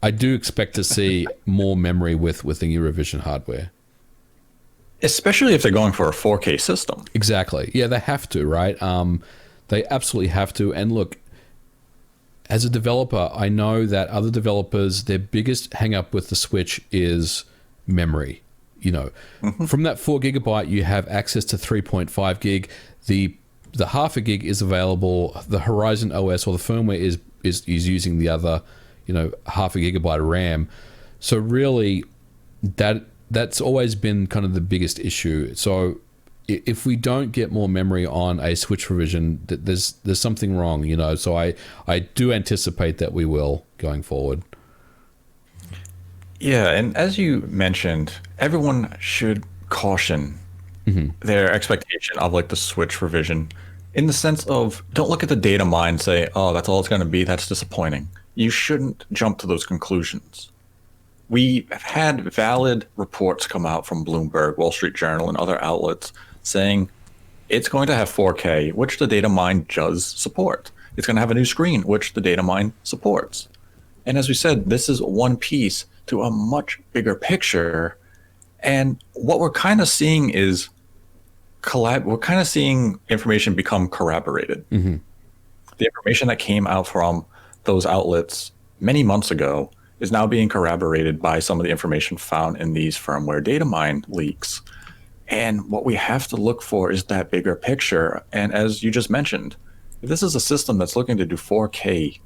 I do expect to see more memory with the new revision hardware. Especially if they're going for a 4K system. Exactly. Yeah, they have to, right? They absolutely have to. And look, as a developer, I know that other developers, their biggest hang up with the Switch is memory. You know, from that 4 gigabyte, you have access to 3.5 gig. The half a gig is available. The Horizon OS or the firmware is using the other, half a gigabyte of RAM. So really, that's always been kind of the biggest issue. So if we don't get more memory on a Switch revision, there's something wrong, So I do anticipate that we will going forward. Yeah, and as you mentioned, everyone should caution their expectation of like the Switch revision in the sense of don't look at the data mine and say, oh, that's all it's going to be. That's disappointing. You shouldn't jump to those conclusions. We have had valid reports come out from Bloomberg, Wall Street Journal, and other outlets saying it's going to have 4K, which the Datamine does support. It's going to have a new screen, which the Datamine supports. And as we said, this is one piece to a much bigger picture. And what we're kind of seeing is we're kind of seeing information become corroborated. The information that came out from those outlets many months ago is now being corroborated by some of the information found in these firmware Datamine leaks. And what we have to look for is that bigger picture. And as you just mentioned, if this is a system that's looking to do 4K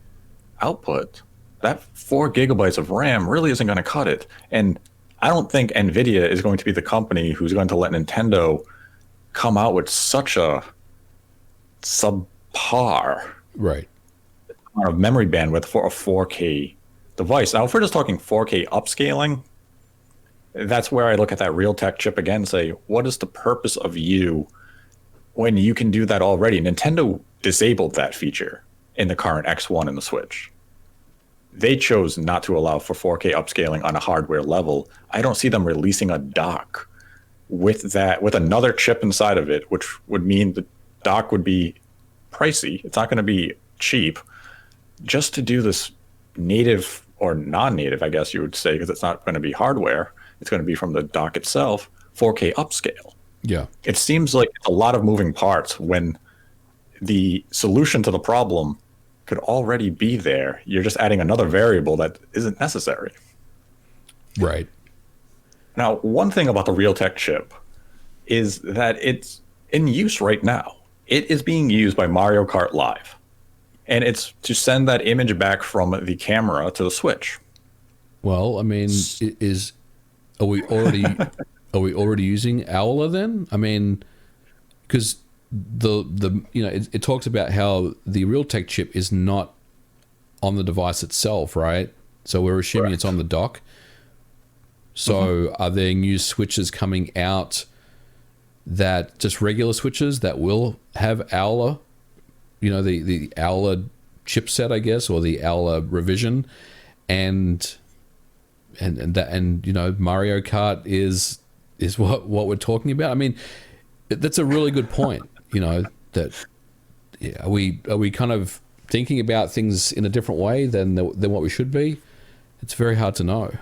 output, that 4 gigabytes of RAM really isn't going to cut it. And I don't think NVIDIA is going to be the company who's going to let Nintendo come out with such a subpar amount of memory bandwidth for a 4K device. Now, if we're just talking 4K upscaling, that's where I look at that Realtek chip again and say, what is the purpose of you when you can do that already? Nintendo disabled that feature in the current X1 and the Switch. They chose not to allow for 4K upscaling on a hardware level. I don't see them releasing a dock with another chip inside of it, which would mean the dock would be pricey. It's not going to be cheap just to do this native or non-native, I guess you would say, because it's not going to be hardware. It's going to be from the dock itself, 4K upscale. Yeah. It seems like a lot of moving parts when the solution to the problem could already be there. You're just adding another variable that isn't necessary. Right. Now, one thing about the Realtek chip is that it's in use right now. It is being used by Mario Kart Live. And it's to send that image back from the camera to the Switch. Well, I mean, are we already using Owler then? I mean, because it talks about how the Realtek chip is not on the device itself, right? So we're assuming it's on the dock. So are there new switches coming out that just regular switches that will have Owler? The Owler chipset, I guess, or the Owler revision, and Mario Kart is what we're talking about. I mean, that's a really good point. Are we kind of thinking about things in a different way than what we should be? It's very hard to know.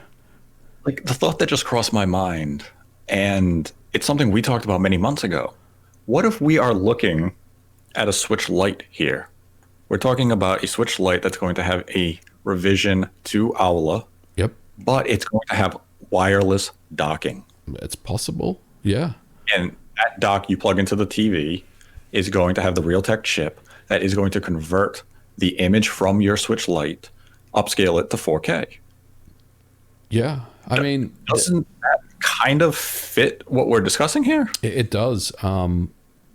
Like the thought that just crossed my mind, and it's something we talked about many months ago. What if we are looking at a Switch Lite here? We're talking about a Switch Lite that's going to have a revision to Owler. Yep. But it's going to have wireless docking. It's possible. Yeah. And that dock you plug into the TV is going to have the Realtek chip that is going to convert the image from your Switch Lite, upscale it to 4K. Yeah. I mean, doesn't that kind of fit what we're discussing here? It does. And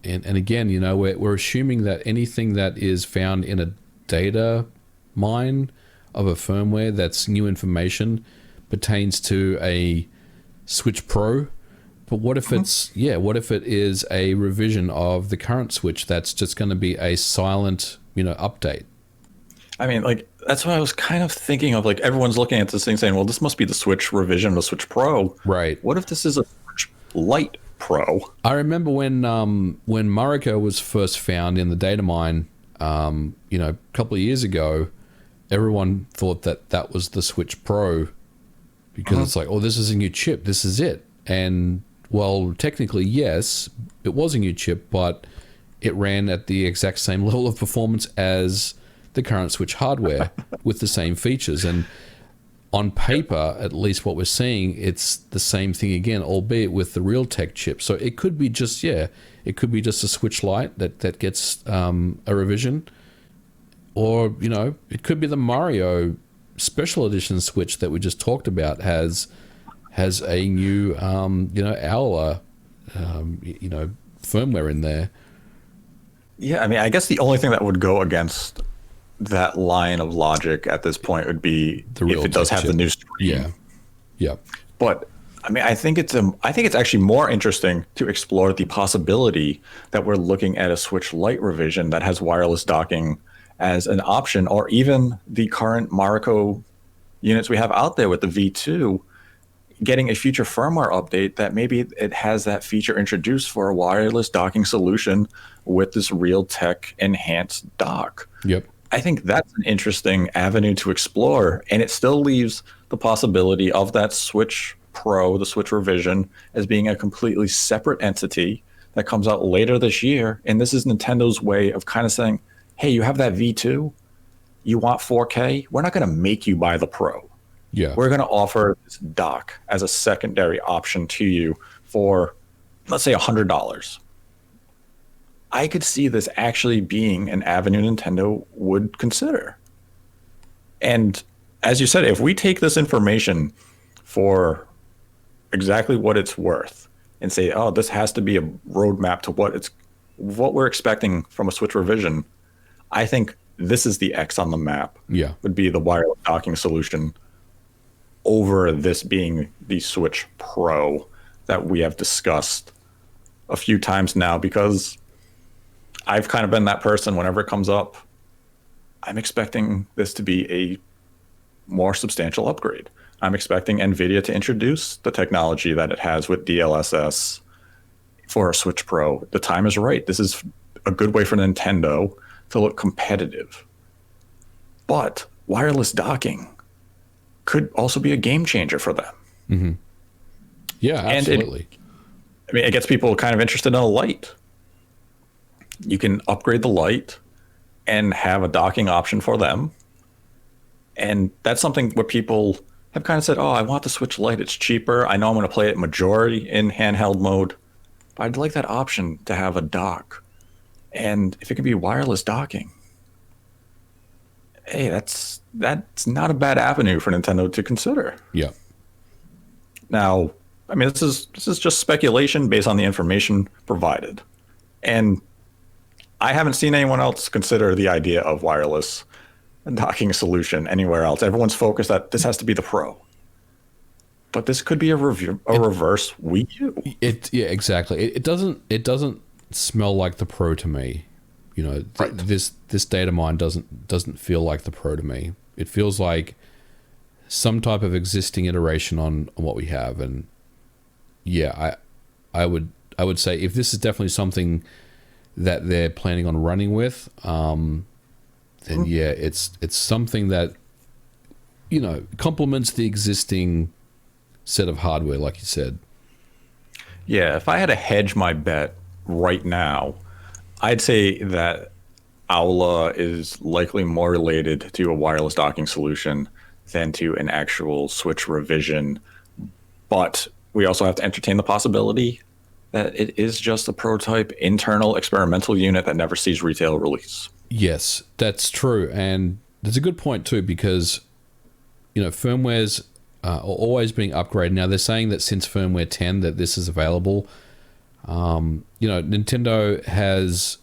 again, we're assuming that anything that is found in a data mine of a firmware that's new information pertains to a Switch Pro. But what if what if it is a revision of the current Switch that's just going to be a silent, update? I mean, like, that's what I was kind of thinking of. Like, everyone's looking at this thing saying, well, this must be the Switch revision of the Switch Pro. Right. What if this is a Switch Lite Pro? I remember when Mariko was first found in the Datamine, a couple of years ago, everyone thought that was the Switch Pro because it's like, oh, this is a new chip. This is it. And, well, technically, yes, it was a new chip, but it ran at the exact same level of performance as the current Switch hardware with the same features. And on paper, at least what we're seeing, it's the same thing again, albeit with the Realtek chip. So it could be just, it could be just a Switch Lite that gets a revision. Or, it could be the Mario Special Edition Switch that we just talked about has a new, Owler, firmware in there. Yeah, I mean, I guess the only thing that would go against that line of logic at this point would be if it does have the new screen. Yeah. But I mean, I think it's actually more interesting to explore the possibility that we're looking at a Switch Lite revision that has wireless docking as an option, or even the current Marico units we have out there with the V2 getting a future firmware update that maybe it has that feature introduced for a wireless docking solution with this Realtek enhanced dock. Yep. I think that's an interesting avenue to explore, and it still leaves the possibility of that Switch Pro, the Switch revision, as being a completely separate entity that comes out later this year. And this is Nintendo's way of kind of saying, hey, you have that V2, you want 4K? We're not going to make you buy the Pro. Yeah. We're going to offer this dock as a secondary option to you for, let's say, $100. I could see this actually being an avenue Nintendo would consider. And as you said, if we take this information for exactly what it's worth and say, oh, this has to be a roadmap to what we're expecting from a Switch revision, I think this is the X on the map. Yeah. Would be the wireless docking solution over this being the Switch Pro that we have discussed a few times now, because I've kind of been that person whenever it comes up. I'm expecting this to be a more substantial upgrade. I'm expecting NVIDIA to introduce the technology that it has with DLSS for a Switch Pro. The time is right. This is a good way for Nintendo to look competitive. But wireless docking could also be a game changer for them. Mm-hmm. Yeah, absolutely. And it gets people kind of interested in a light. You can upgrade the light and have a docking option for them. And that's something where people have kind of said, oh, I want the Switch Lite. It's cheaper. I know I'm going to play it majority in handheld mode, but I'd like that option to have a dock. And if it can be wireless docking, hey, that's not a bad avenue for Nintendo to consider. Yeah. Now, I mean, this is just speculation based on the information provided. And I haven't seen anyone else consider the idea of wireless docking solution anywhere else. Everyone's focused that this has to be the Pro. But this could be a reverse Wii U. Yeah, exactly. It doesn't smell like the Pro to me. Right. This Datamine doesn't feel like the Pro to me. It feels like some type of existing iteration on what we have. And yeah, I would say if this is definitely something that they're planning on running with, then yeah, it's something that complements the existing set of hardware, like you said. Yeah, if I had to hedge my bet right now, I'd say that Aula is likely more related to a wireless docking solution than to an actual Switch revision. But we also have to entertain the possibility that it is just a prototype internal experimental unit that never sees retail release. Yes, that's true. And there's a good point too, because firmwares are always being upgraded. Now they're saying that since firmware 10 that this is available. Nintendo has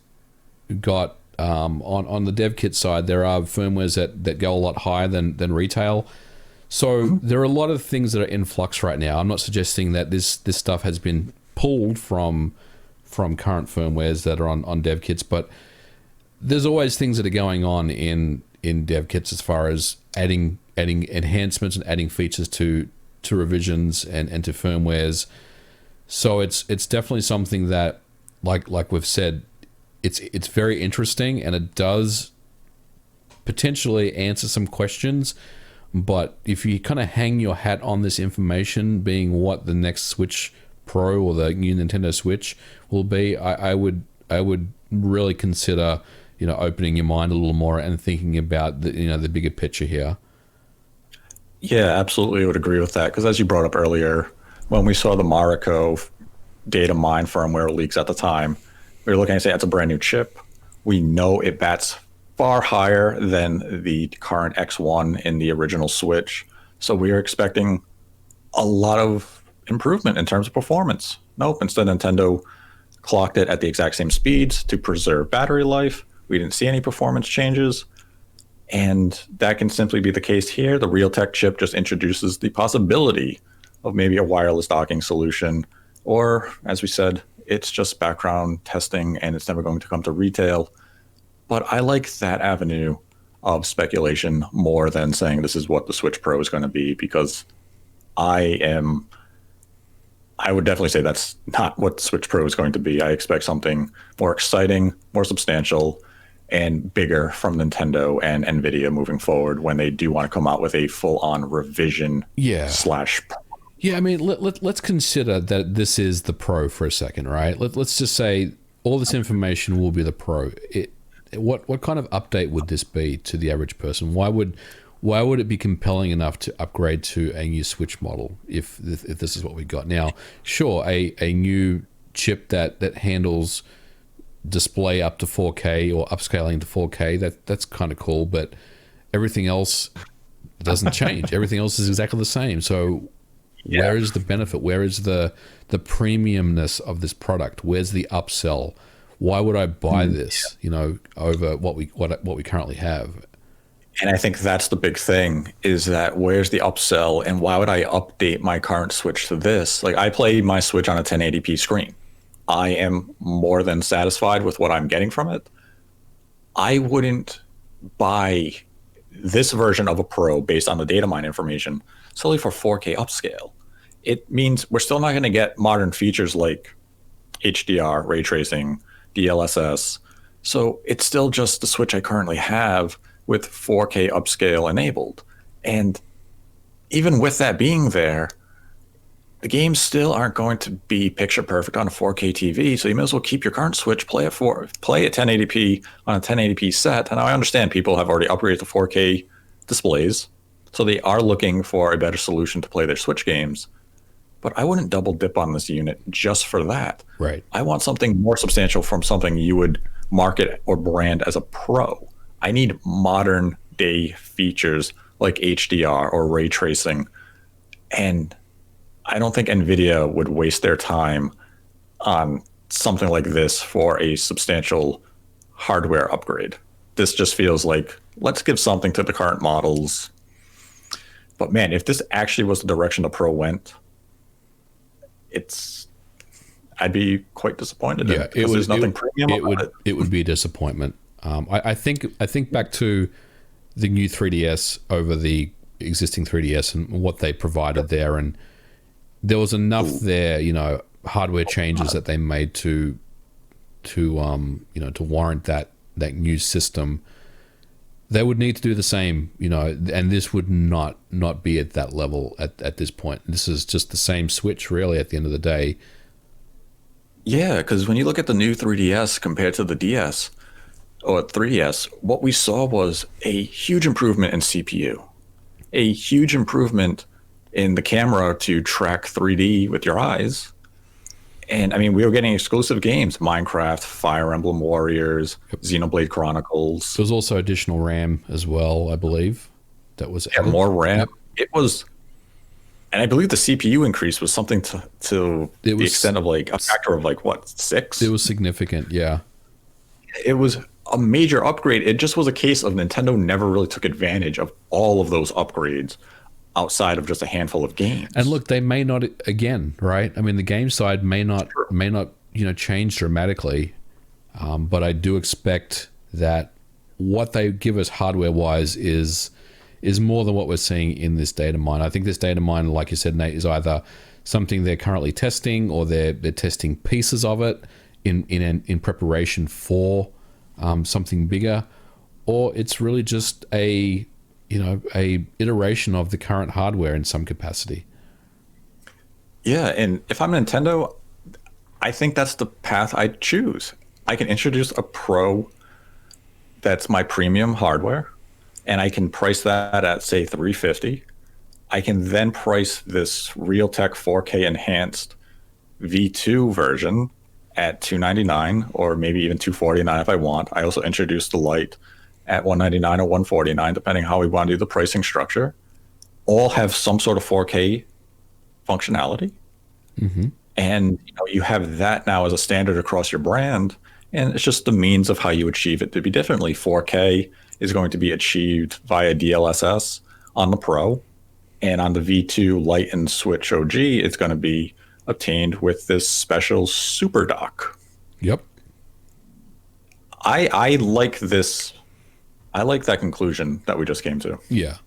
got on the dev kit side, there are firmwares that go a lot higher than retail. So there are a lot of things that are in flux right now. I'm not suggesting that this stuff has been pulled from current firmwares that are on dev kits, but there's always things that are going on in dev kits as far as adding enhancements and adding features to revisions and to firmwares. So it's definitely something that, like we've said, it's very interesting, and it does potentially answer some questions. But if you kind of hang your hat on this information being what the next Switch Pro or the new Nintendo Switch will be, I would really consider opening your mind a little more and thinking about the bigger picture here. Yeah, absolutely would agree with that. Because as you brought up earlier, when we saw the Marico Datamine firmware leaks at the time, we were looking and saying it's a brand new chip. We know it bats far higher than the current X1 in the original Switch. So we are expecting a lot of improvement in terms of performance. Nope, instead Nintendo clocked it at the exact same speeds to preserve battery life. We didn't see any performance changes. And that can simply be the case here. The Realtek chip just introduces the possibility of maybe a wireless docking solution, or as we said, it's just background testing and it's never going to come to retail. But I like that avenue of speculation more than saying this is what the Switch Pro is going to be, because I would definitely say that's not what the Switch Pro is going to be. I expect something more exciting, more substantial, and bigger from Nintendo and NVIDIA moving forward when they do want to come out with a full-on revision slash. Yeah, I mean, let's consider that this is the Pro for a second, right? Let's just say all this information will be the Pro. What kind of update would this be to the average person? Why would it be compelling enough to upgrade to a new Switch model if this is what we got now? Sure, a new chip that handles display up to 4K or upscaling to 4K, that's kind of cool, but everything else doesn't change. Everything else is exactly the same. So where is the benefit? Where is the premiumness of this product? Where's the upsell? Why would I buy this, over what we currently have? And I think that's the big thing, is that where's the upsell and why would I update my current Switch to this? Like, I play my Switch on a 1080p screen. I am more than satisfied with what I'm getting from it. I wouldn't buy this version of a Pro based on the Datamine information solely for 4K upscale. It means we're still not going to get modern features like HDR, ray tracing, DLSS. So it's still just the Switch I currently have with 4K upscale enabled. And even with that being there, the games still aren't going to be picture perfect on a 4K TV, so you may as well keep your current Switch, play at 1080p on a 1080p set. And I understand people have already upgraded to 4K displays, so they are looking for a better solution to play their Switch games. But I wouldn't double dip on this unit just for that. Right. I want something more substantial from something you would market or brand as a Pro. I need modern day features like HDR or ray tracing, and I don't think NVIDIA would waste their time on something like this for a substantial hardware upgrade. This just feels like, let's give something to the current models. But man, if this actually was the direction the Pro went, I'd be quite disappointed. Yeah, there's nothing premium about it. It would be a disappointment. I think back to the new 3DS over the existing 3DS and what they provided there, and there was enough there, hardware changes that they made to warrant that new system. They would need to do the same, and this would not be at that level at this point. This is just the same Switch, really, at the end of the day. Yeah, because when you look at the new 3DS compared to the DS or 3DS, what we saw was a huge improvement in CPU, a huge improvement in the camera to track 3D with your eyes. And I mean, we were getting exclusive games, Minecraft, Fire Emblem Warriors, Xenoblade Chronicles. There was also additional RAM as well, I believe. That was added. More RAM. Yep. It was, and I believe the CPU increase was something to the extent of like a factor of like what, 6? It was significant, yeah. It was a major upgrade. It just was a case of Nintendo never really took advantage of all of those upgrades outside of just a handful of games. And look, they may not, again, right? I mean, the game side may not change dramatically, but I do expect that what they give us hardware-wise is more than what we're seeing in this Datamine. I think this Datamine, like you said, Nate, is either something they're currently testing or they're testing pieces of it in preparation for something bigger, or it's really just a iteration of the current hardware in some capacity. Yeah, and if I'm Nintendo, I think that's the path I'd choose. I can introduce a Pro that's my premium hardware, and I can price that at say 350. I can then price this Realtek 4K enhanced V2 version at 299 or maybe even 249 if I want. I also introduced the Lite at 199 or 149 depending how we want to do the pricing structure. All have some sort of 4K functionality. Mm-hmm. And you have that now as a standard across your brand, and it's just the means of how you achieve it to be differently. 4K is going to be achieved via DLSS on the Pro, and on the V2 Lite and Switch OG, it's going to be obtained with this special super dock. Yep. I like this. I like that conclusion that we just came to. Yeah.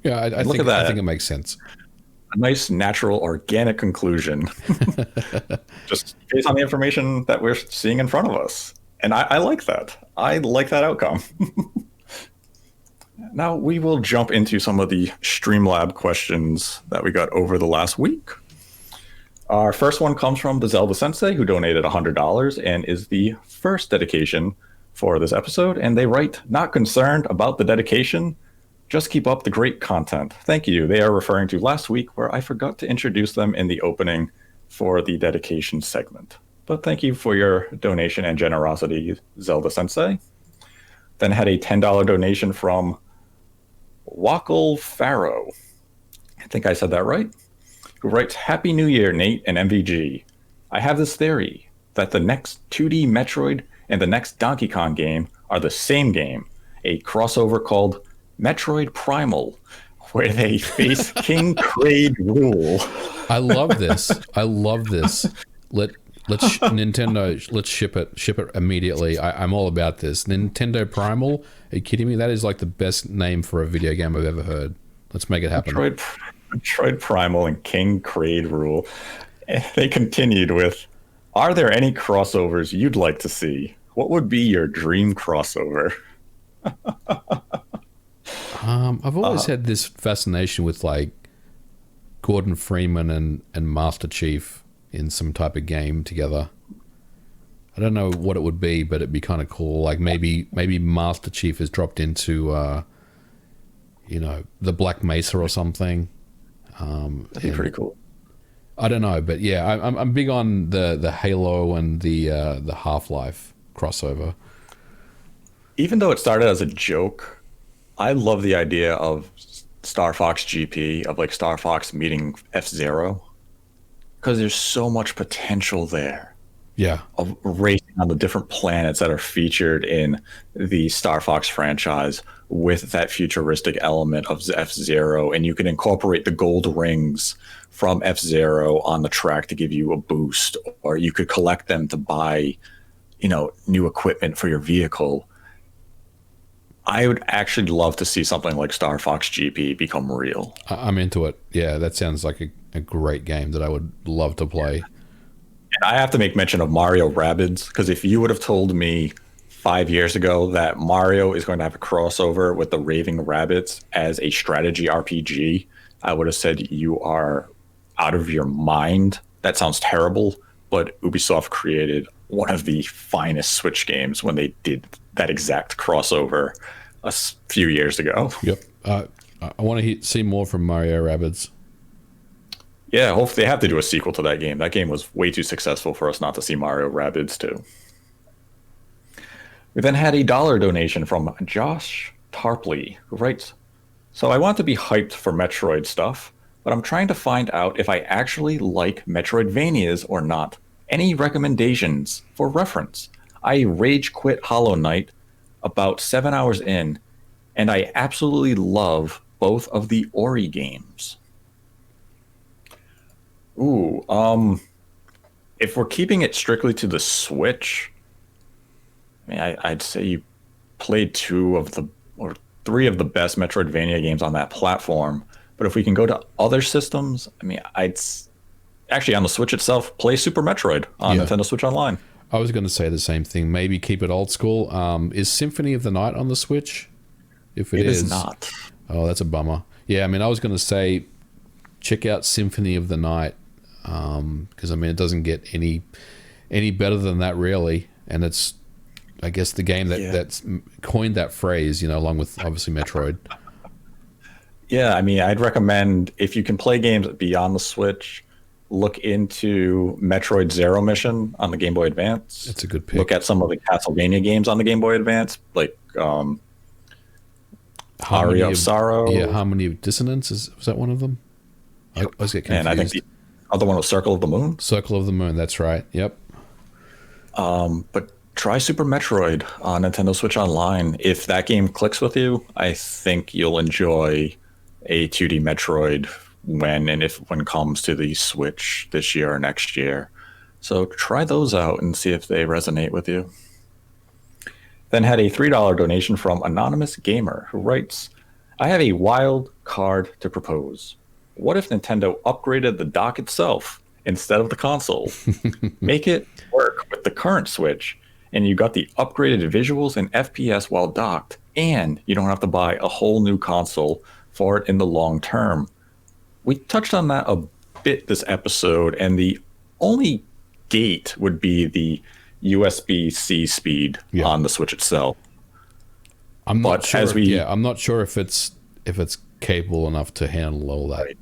Yeah, I think it makes sense. A nice, natural, organic conclusion, just based on the information that we're seeing in front of us. And I like that. I like that outcome. Now we will jump into some of the Streamlab questions that we got over the last week. Our first one comes from the Zelda Sensei, who donated $100 and is the first dedication for this episode. And they write, "Not concerned about the dedication. Just keep up the great content. Thank you." They are referring to last week where I forgot to introduce them in the opening for the dedication segment. But thank you for your donation and generosity, Zelda Sensei. Then had a $10 donation from Wackle Farrow. I think I said that right. Who writes, "Happy New Year, Nate and MVG. I have this theory that the next 2D Metroid and the next Donkey Kong game are the same game, a crossover called Metroid Primal, where they face King Kraid rule." I love this. Nintendo, let's ship it immediately. I'm all about this. Nintendo Primal, are you kidding me? That is like the best name for a video game I've ever heard. Let's make it happen. Metroid Primal and King Kraid rule. And they continued with, "Are there any crossovers you'd like to see? What would be your dream crossover?" I've always had this fascination with like Gordon Freeman and Master Chief in some type of game together. I don't know what it would be, but it'd be kind of cool. Like maybe Master Chief has dropped into the Black Mesa or something. That'd be pretty cool. I don't know, but yeah, I'm big on the Halo and the Half-Life crossover. Even though it started as a joke, I love the idea of Star Fox GP, of like Star Fox meeting F-Zero, because there's so much potential there. Yeah. Of racing on the different planets that are featured in the Star Fox franchise with that futuristic element of F-Zero, and you can incorporate the gold rings from F-Zero on the track to give you a boost, or you could collect them to buy, new equipment for your vehicle. I would actually love to see something like Star Fox GP become real. I'm into it. Yeah, that sounds like a great game that I would love to play. And I have to make mention of Mario Rabbids, because if you would have told me 5 years ago that Mario is going to have a crossover with the Raving Rabbids as a strategy RPG, I would have said you are out of your mind. That sounds terrible, but Ubisoft created one of the finest Switch games when they did that exact crossover a few years ago. Yep. I want to see more from Mario Rabbids. Yeah, hopefully they have to do a sequel to that game. That game was way too successful for us not to see Mario Rabbids too. We then had a $1 donation from Josh Tarpley, who writes, "So I want to be hyped for Metroid stuff, but I'm trying to find out if I actually like Metroidvanias or not. Any recommendations for reference? I rage quit Hollow Knight about 7 hours in, and I absolutely love both of the Ori games." Ooh, if we're keeping it strictly to the Switch, I'd say you played 2 of the, or 3 of the best Metroidvania games on that platform. But if we can go to other systems, I'd actually on the Switch itself play Super Metroid on Nintendo Switch Online. I was going to say the same thing. Maybe keep it old school. Is Symphony of the Night on the Switch? If it is not. Oh, that's a bummer. Yeah, I was going to say check out Symphony of the Night, because it doesn't get any better than that really, and it's I guess the game that's coined that phrase, along with obviously Metroid. Yeah, I mean, I'd recommend if you can play games beyond the Switch, look into Metroid Zero Mission on the Game Boy Advance. It's a good pick. Look at some of the Castlevania games on the Game Boy Advance, like Aria of Sorrow. Yeah, Harmony of Dissonance. Was that one of them? I was getting confused. And I think the other one was Circle of the Moon. Circle of the Moon, that's right. Yep. But try Super Metroid on Nintendo Switch Online. If that game clicks with you, I think you'll enjoy a 2D Metroid when it comes to the Switch this year or next year. So try those out and see if they resonate with you. Then had a $3 donation from Anonymous Gamer, who writes, I have a wild card to propose. What if Nintendo upgraded the dock itself instead of the console? Make it work with the current Switch, and you got the upgraded visuals and FPS while docked, and you don't have to buy a whole new console for it in the long term. We touched on that a bit this episode, and the only gate would be the USB-C speed on the Switch itself. I'm not sure if it's capable enough to handle all that. Right.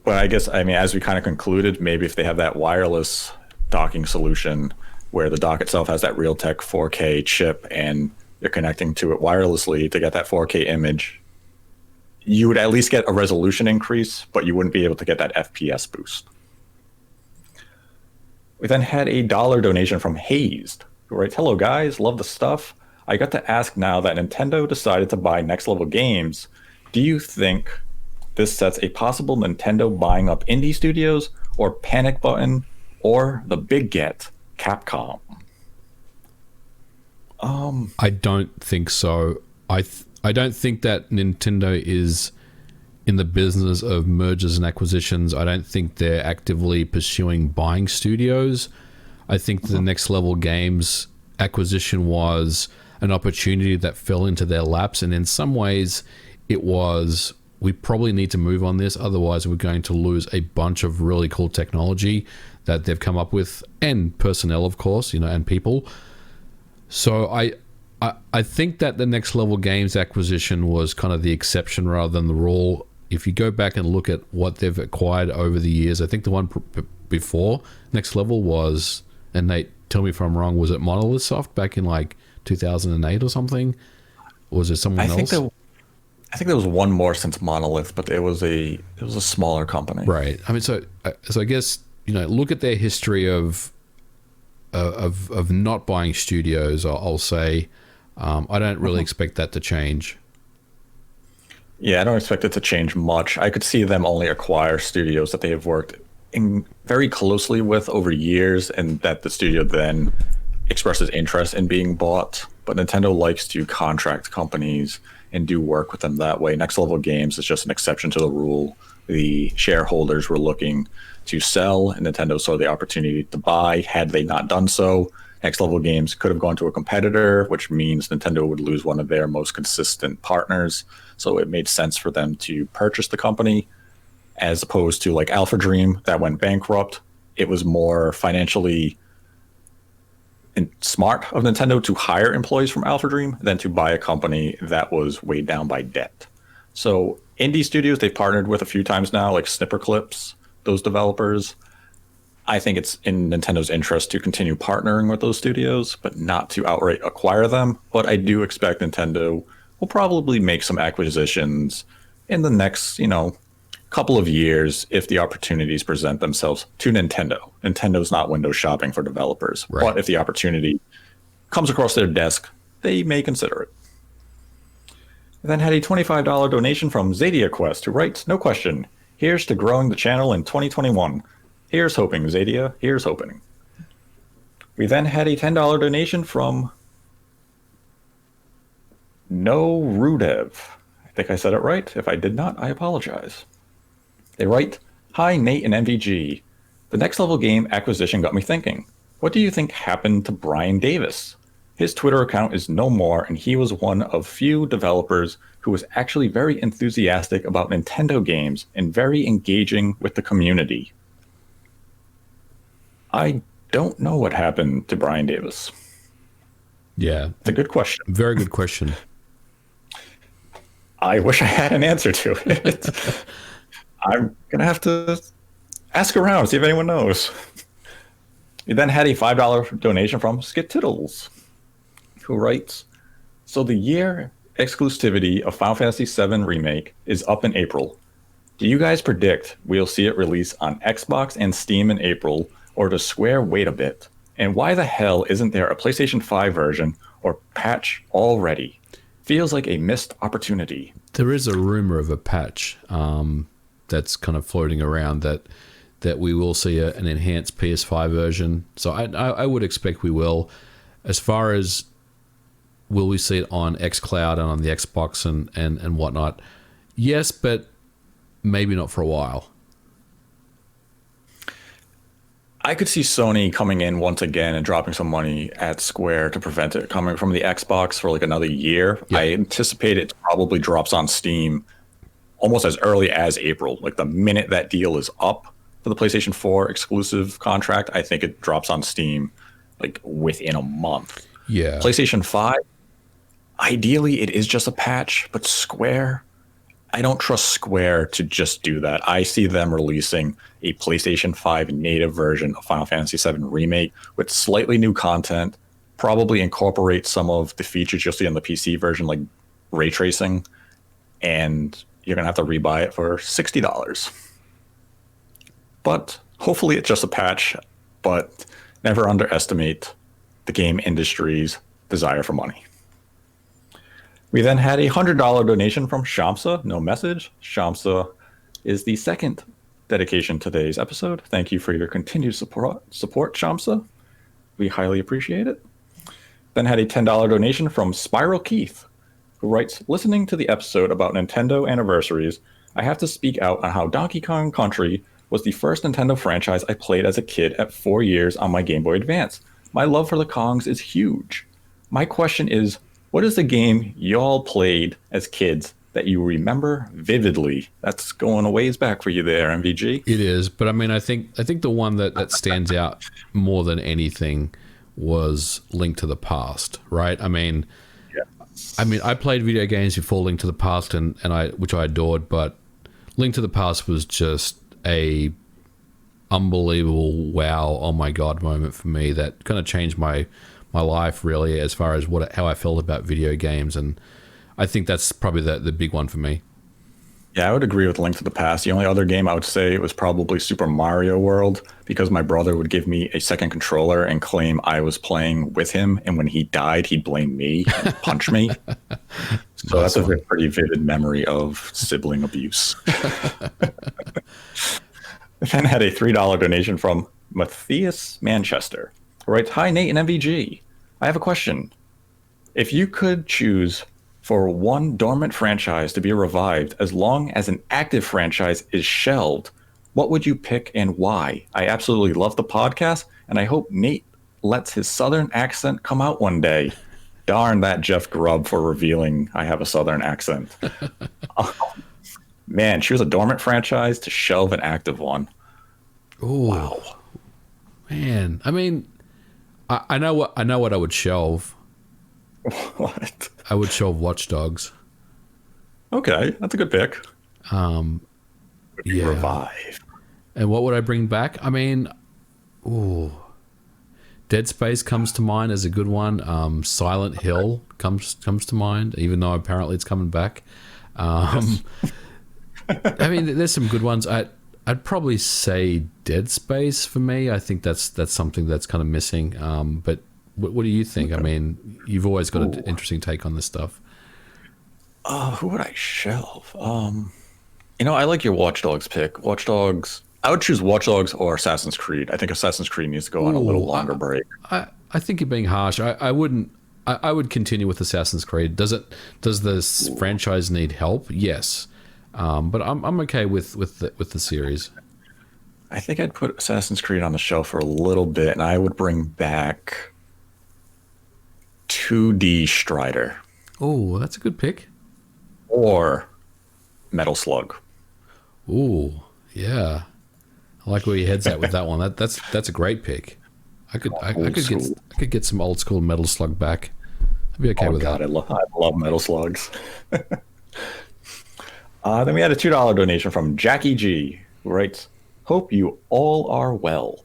But I guess, I mean, as we kind of concluded, maybe if they have that wireless docking solution where the dock itself has that Realtek 4K chip and you're connecting to it wirelessly to get that 4K image, you would at least get a resolution increase, but you wouldn't be able to get that FPS boost. We then had a $1 donation from Hazed, who writes, hello guys, love the stuff. I got to ask now that Nintendo decided to buy Next Level Games, do you think this sets a possible Nintendo buying up indie studios or panic button or the big get, Capcom? I don't think so. I don't think that Nintendo is in the business of mergers and acquisitions. I don't think they're actively pursuing buying studios. I think the Next Level Games acquisition was an opportunity that fell into their laps, and in some ways it was, we probably need to move on this, otherwise we're going to lose a bunch of really cool technology that they've come up with, and personnel, of course, and people. So I think that the Next Level Games acquisition was kind of the exception rather than the rule. If you go back and look at what they've acquired over the years, I think the one before Next Level was, and Nate, tell me if I'm wrong, was it Monolith Soft back in like 2008 or something? Or was it someone else? I think there was one more since Monolith, but it was a smaller company. Right. I mean, so I guess, look at their history of not buying studios. I'll say, I don't really expect that to change. Yeah, I don't expect it to change much. I could see them only acquire studios that they have worked very closely with over years, and that the studio then expresses interest in being bought. But Nintendo likes to contract companies and do work with them that way. Next Level Games is just an exception to the rule. The shareholders were looking to sell, and Nintendo saw the opportunity to buy. Had they not done so, Next Level Games could have gone to a competitor, which means Nintendo would lose one of their most consistent partners. So it made sense for them to purchase the company, as opposed to like Alpha Dream that went bankrupt. It was more financially smart of Nintendo to hire employees from Alpha Dream than to buy a company that was weighed down by debt. So indie studios they've partnered with a few times now, like Snipper Clips, those developers. I think it's in Nintendo's interest to continue partnering with those studios, but not to outright acquire them. But I do expect Nintendo will probably make some acquisitions in the next, couple of years if the opportunities present themselves to Nintendo. Nintendo's not window shopping for developers, right. But if the opportunity comes across their desk, they may consider it. Then had a $25 donation from Zadia Quest, who writes, no question, here's to growing the channel in 2021. Here's hoping, Zadia, here's hoping. We then had a $10 donation from No Rudev. I think I said it right. If I did not, I apologize. They write, hi, Nate and MVG. The Next Level Game acquisition got me thinking. What do you think happened to Brian Davis? His Twitter account is no more, and he was one of few developers who was actually very enthusiastic about Nintendo games and very engaging with the community. I don't know what happened to Brian Davis. Yeah, It's a good question. very good question. I wish I had an answer to it. I'm going to have to ask around, see if anyone knows. We then had a $5 donation from Skitittles, who writes, so the year exclusivity of Final Fantasy VII Remake is up in April. Do you guys predict we'll see it release on Xbox and Steam in April, or does Square wait a bit? And why the hell isn't there a PlayStation 5 version or patch already? Feels like a missed opportunity. There is a rumor of a patch that's kind of floating around that we will see an enhanced PS5 version. So I would expect we will. As far as will we see it on xCloud and on the Xbox and whatnot, yes, but maybe not for a while. I could see Sony coming in once again and dropping some money at Square to prevent it coming from the Xbox for like another year. Yeah. I anticipate it probably drops on Steam almost as early as April. Like the minute that deal is up for the PlayStation 4 exclusive contract, I think it drops on Steam like within a month. Yeah. PlayStation 5, ideally it is just a patch, but Square, I don't trust Square to just do that. I see them releasing a PlayStation 5 native version of Final Fantasy VII Remake with slightly new content, probably incorporate some of the features you'll see on the PC version, like ray tracing, and you're going to have to rebuy it for $60. But hopefully it's just a patch, but never underestimate the game industry's desire for money. We then had a $100 donation from Shamsa, no message. Shamsa is the second dedication to today's episode. Thank you for your continued support, Shamsa. We highly appreciate it. Then had a $10 donation from Spiral Keith, who writes, listening to the episode about Nintendo anniversaries, I have to speak out on how Donkey Kong Country was the first Nintendo franchise I played as a kid at 4 years on my Game Boy Advance. My love for the Kongs is huge. My question is, what is the game y'all played as kids that you remember vividly? That's going a ways back for you there, MVG. It is, but I mean, I think the one that stands out more than anything was Link to the Past, right? I mean, I played video games before Link to the Past, which I adored, but Link to the Past was just a unbelievable wow, oh my god moment for me that kind of changed my life really as far as how I felt about video games, and I think that's probably the big one for me. Yeah, I would agree with Link to the Past. The only other game I would say was probably Super Mario World, because my brother would give me a second controller and claim I was playing with him, and when he died, he'd blame me and punch me. So that's a pretty vivid memory of sibling abuse. Then had a $3 donation from Matthias Manchester. Who writes, hi, Nate and MVG. I have a question. If you could choose for one dormant franchise to be revived as long as an active franchise is shelved, what would you pick and why? I absolutely love the podcast, and I hope Nate lets his southern accent come out one day. Darn that Jeff Grubb for revealing I have a southern accent. Man, choose a dormant franchise to shelve an active one. Ooh. Wow. Man, I mean, I know what I would shelve. What? I would shelve Watch Dogs. Okay, that's a good pick. Yeah. Revive. And what would I bring back? I mean, Dead Space comes to mind as a good one. Silent Hill comes to mind, even though apparently it's coming back. Yes. I mean, there's some good ones. I'd probably say Dead Space for me. I think that's something that's kind of missing. But what do you think? I mean, you've always got an interesting take on this stuff. Who would I shelve? I like your Watch Dogs pick. Watch Dogs. I would choose Watch Dogs or Assassin's Creed. I think Assassin's Creed needs to go on a little longer break. I think you're being harsh. I wouldn't. I would continue with Assassin's Creed. Does this franchise need help? Yes. But I'm okay with the series. I think I'd put Assassin's Creed on the shelf for a little bit, and I would bring back 2D Strider. Oh, that's a good pick. Or Metal Slug. Ooh, yeah. I like where your head's at with that one. That's a great pick. I could get some old school Metal Slug back. I'd be okay with God, that. I love Metal Slugs. Then we had a $2 donation from Jackie G, who writes, "Hope you all are well.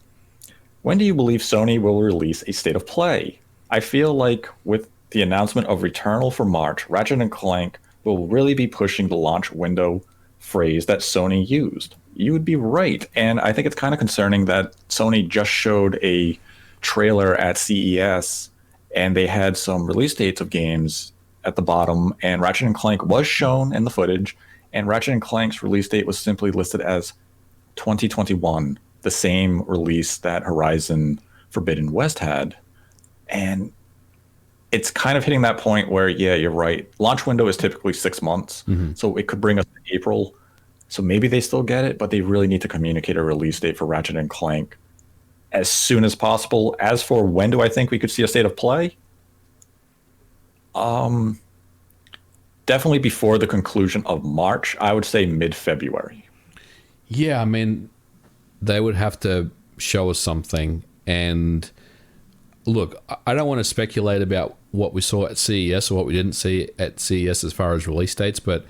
When do you believe Sony will release a State of Play? I feel like with the announcement of Returnal for March, Ratchet and Clank will really be pushing the launch window phrase that Sony used." You would be right. And I think it's kind of concerning that Sony just showed a trailer at CES and they had some release dates of games at the bottom, and Ratchet and Clank was shown in the footage, and Ratchet and Clank's release date was simply listed as 2021, the same release that Horizon Forbidden West had. And it's kind of hitting that point where, yeah, you're right. Launch window is typically 6 months, so it could bring us to April. So maybe they still get it, but they really need to communicate a release date for Ratchet and Clank as soon as possible. As for when do I think we could see a State of Play? Definitely before the conclusion of March. I would say mid-February. Yeah, I mean, they would have to show us something. And look, I don't want to speculate about what we saw at CES or what we didn't see at CES as far as release dates, but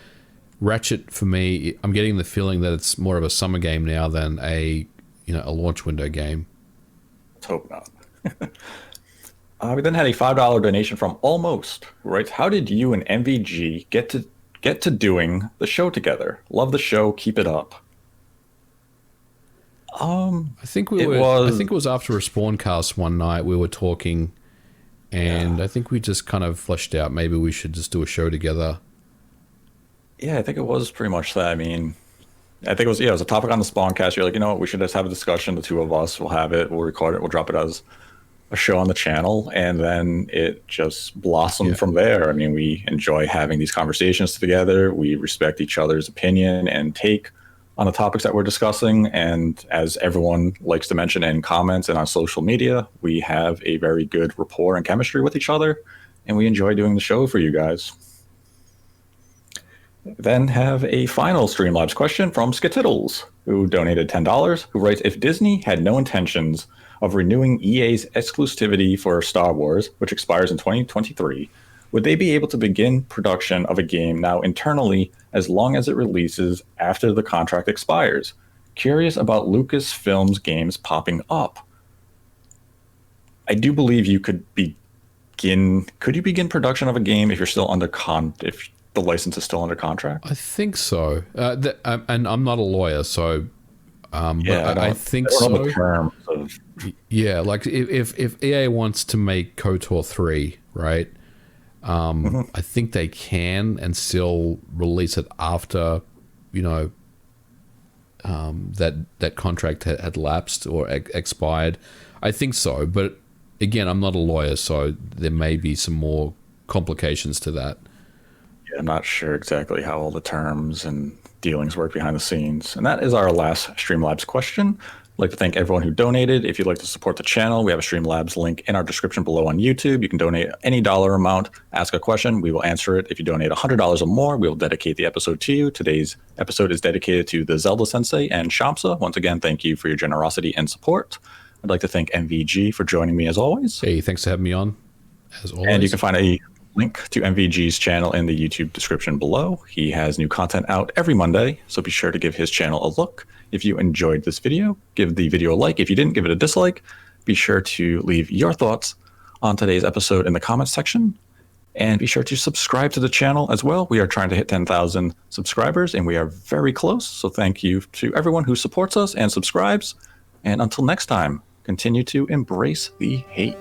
Ratchet, for me, I'm getting the feeling that it's more of a summer game now than a launch window game. Let's hope not. We then had a $5 donation from Almost, who writes, "How did you and MVG get to doing the show together? Love the show. Keep it up." I think it was after a Spawncast one night we were talking, and I think we just kind of fleshed out maybe we should just do a show together. Yeah, I think it was pretty much that. I mean, I think it was a topic on the Spawncast. You're like, you know what, we should just have a discussion. The two of us will have it. We'll record it. We'll drop it as a show on the channel, and then it just blossomed from there. I mean, we enjoy having these conversations together. We respect each other's opinion and take on the topics that we're discussing. And as everyone likes to mention in comments and on social media, we have a very good rapport and chemistry with each other, and we enjoy doing the show for you guys. Then have a final Streamlabs question from Skitiddles, who donated $10, who writes, "If Disney had no intentions of renewing EA's exclusivity for Star Wars, which expires in 2023, would they be able to begin production of a game now internally as long as it releases after the contract expires? Curious about Lucasfilm's games popping up." I do believe you could begin. Could you begin production of a game if you're still under if the license is still under contract? I think so. And I'm not a lawyer, so but I think so. The terms of... Yeah, like if EA wants to make KOTOR 3, right? I think they can and still release it after, that contract had lapsed or expired. I think so, but again, I'm not a lawyer, so there may be some more complications to that. Yeah, I'm not sure exactly how all the terms and dealings work behind the scenes. And that is our last Streamlabs question. I'd like to thank everyone who donated. If you'd like to support the channel, we have a Streamlabs link in our description below on YouTube. You can donate any dollar amount, ask a question, we will answer it. If you donate $100 or more, we will dedicate the episode to you. Today's episode is dedicated to the Zelda Sensei and Shamsa. Once again, thank you for your generosity and support. I'd like to thank MVG for joining me as always. Hey, thanks for having me on, as always. And you can find a link to MVG's channel in the YouTube description below. He has new content out every Monday, so be sure to give his channel a look. If you enjoyed this video, give the video a like. If you didn't, give it a dislike. Be sure to leave your thoughts on today's episode in the comments section. And be sure to subscribe to the channel as well. We are trying to hit 10,000 subscribers, and we are very close. So thank you to everyone who supports us and subscribes. And until next time, continue to embrace the hate.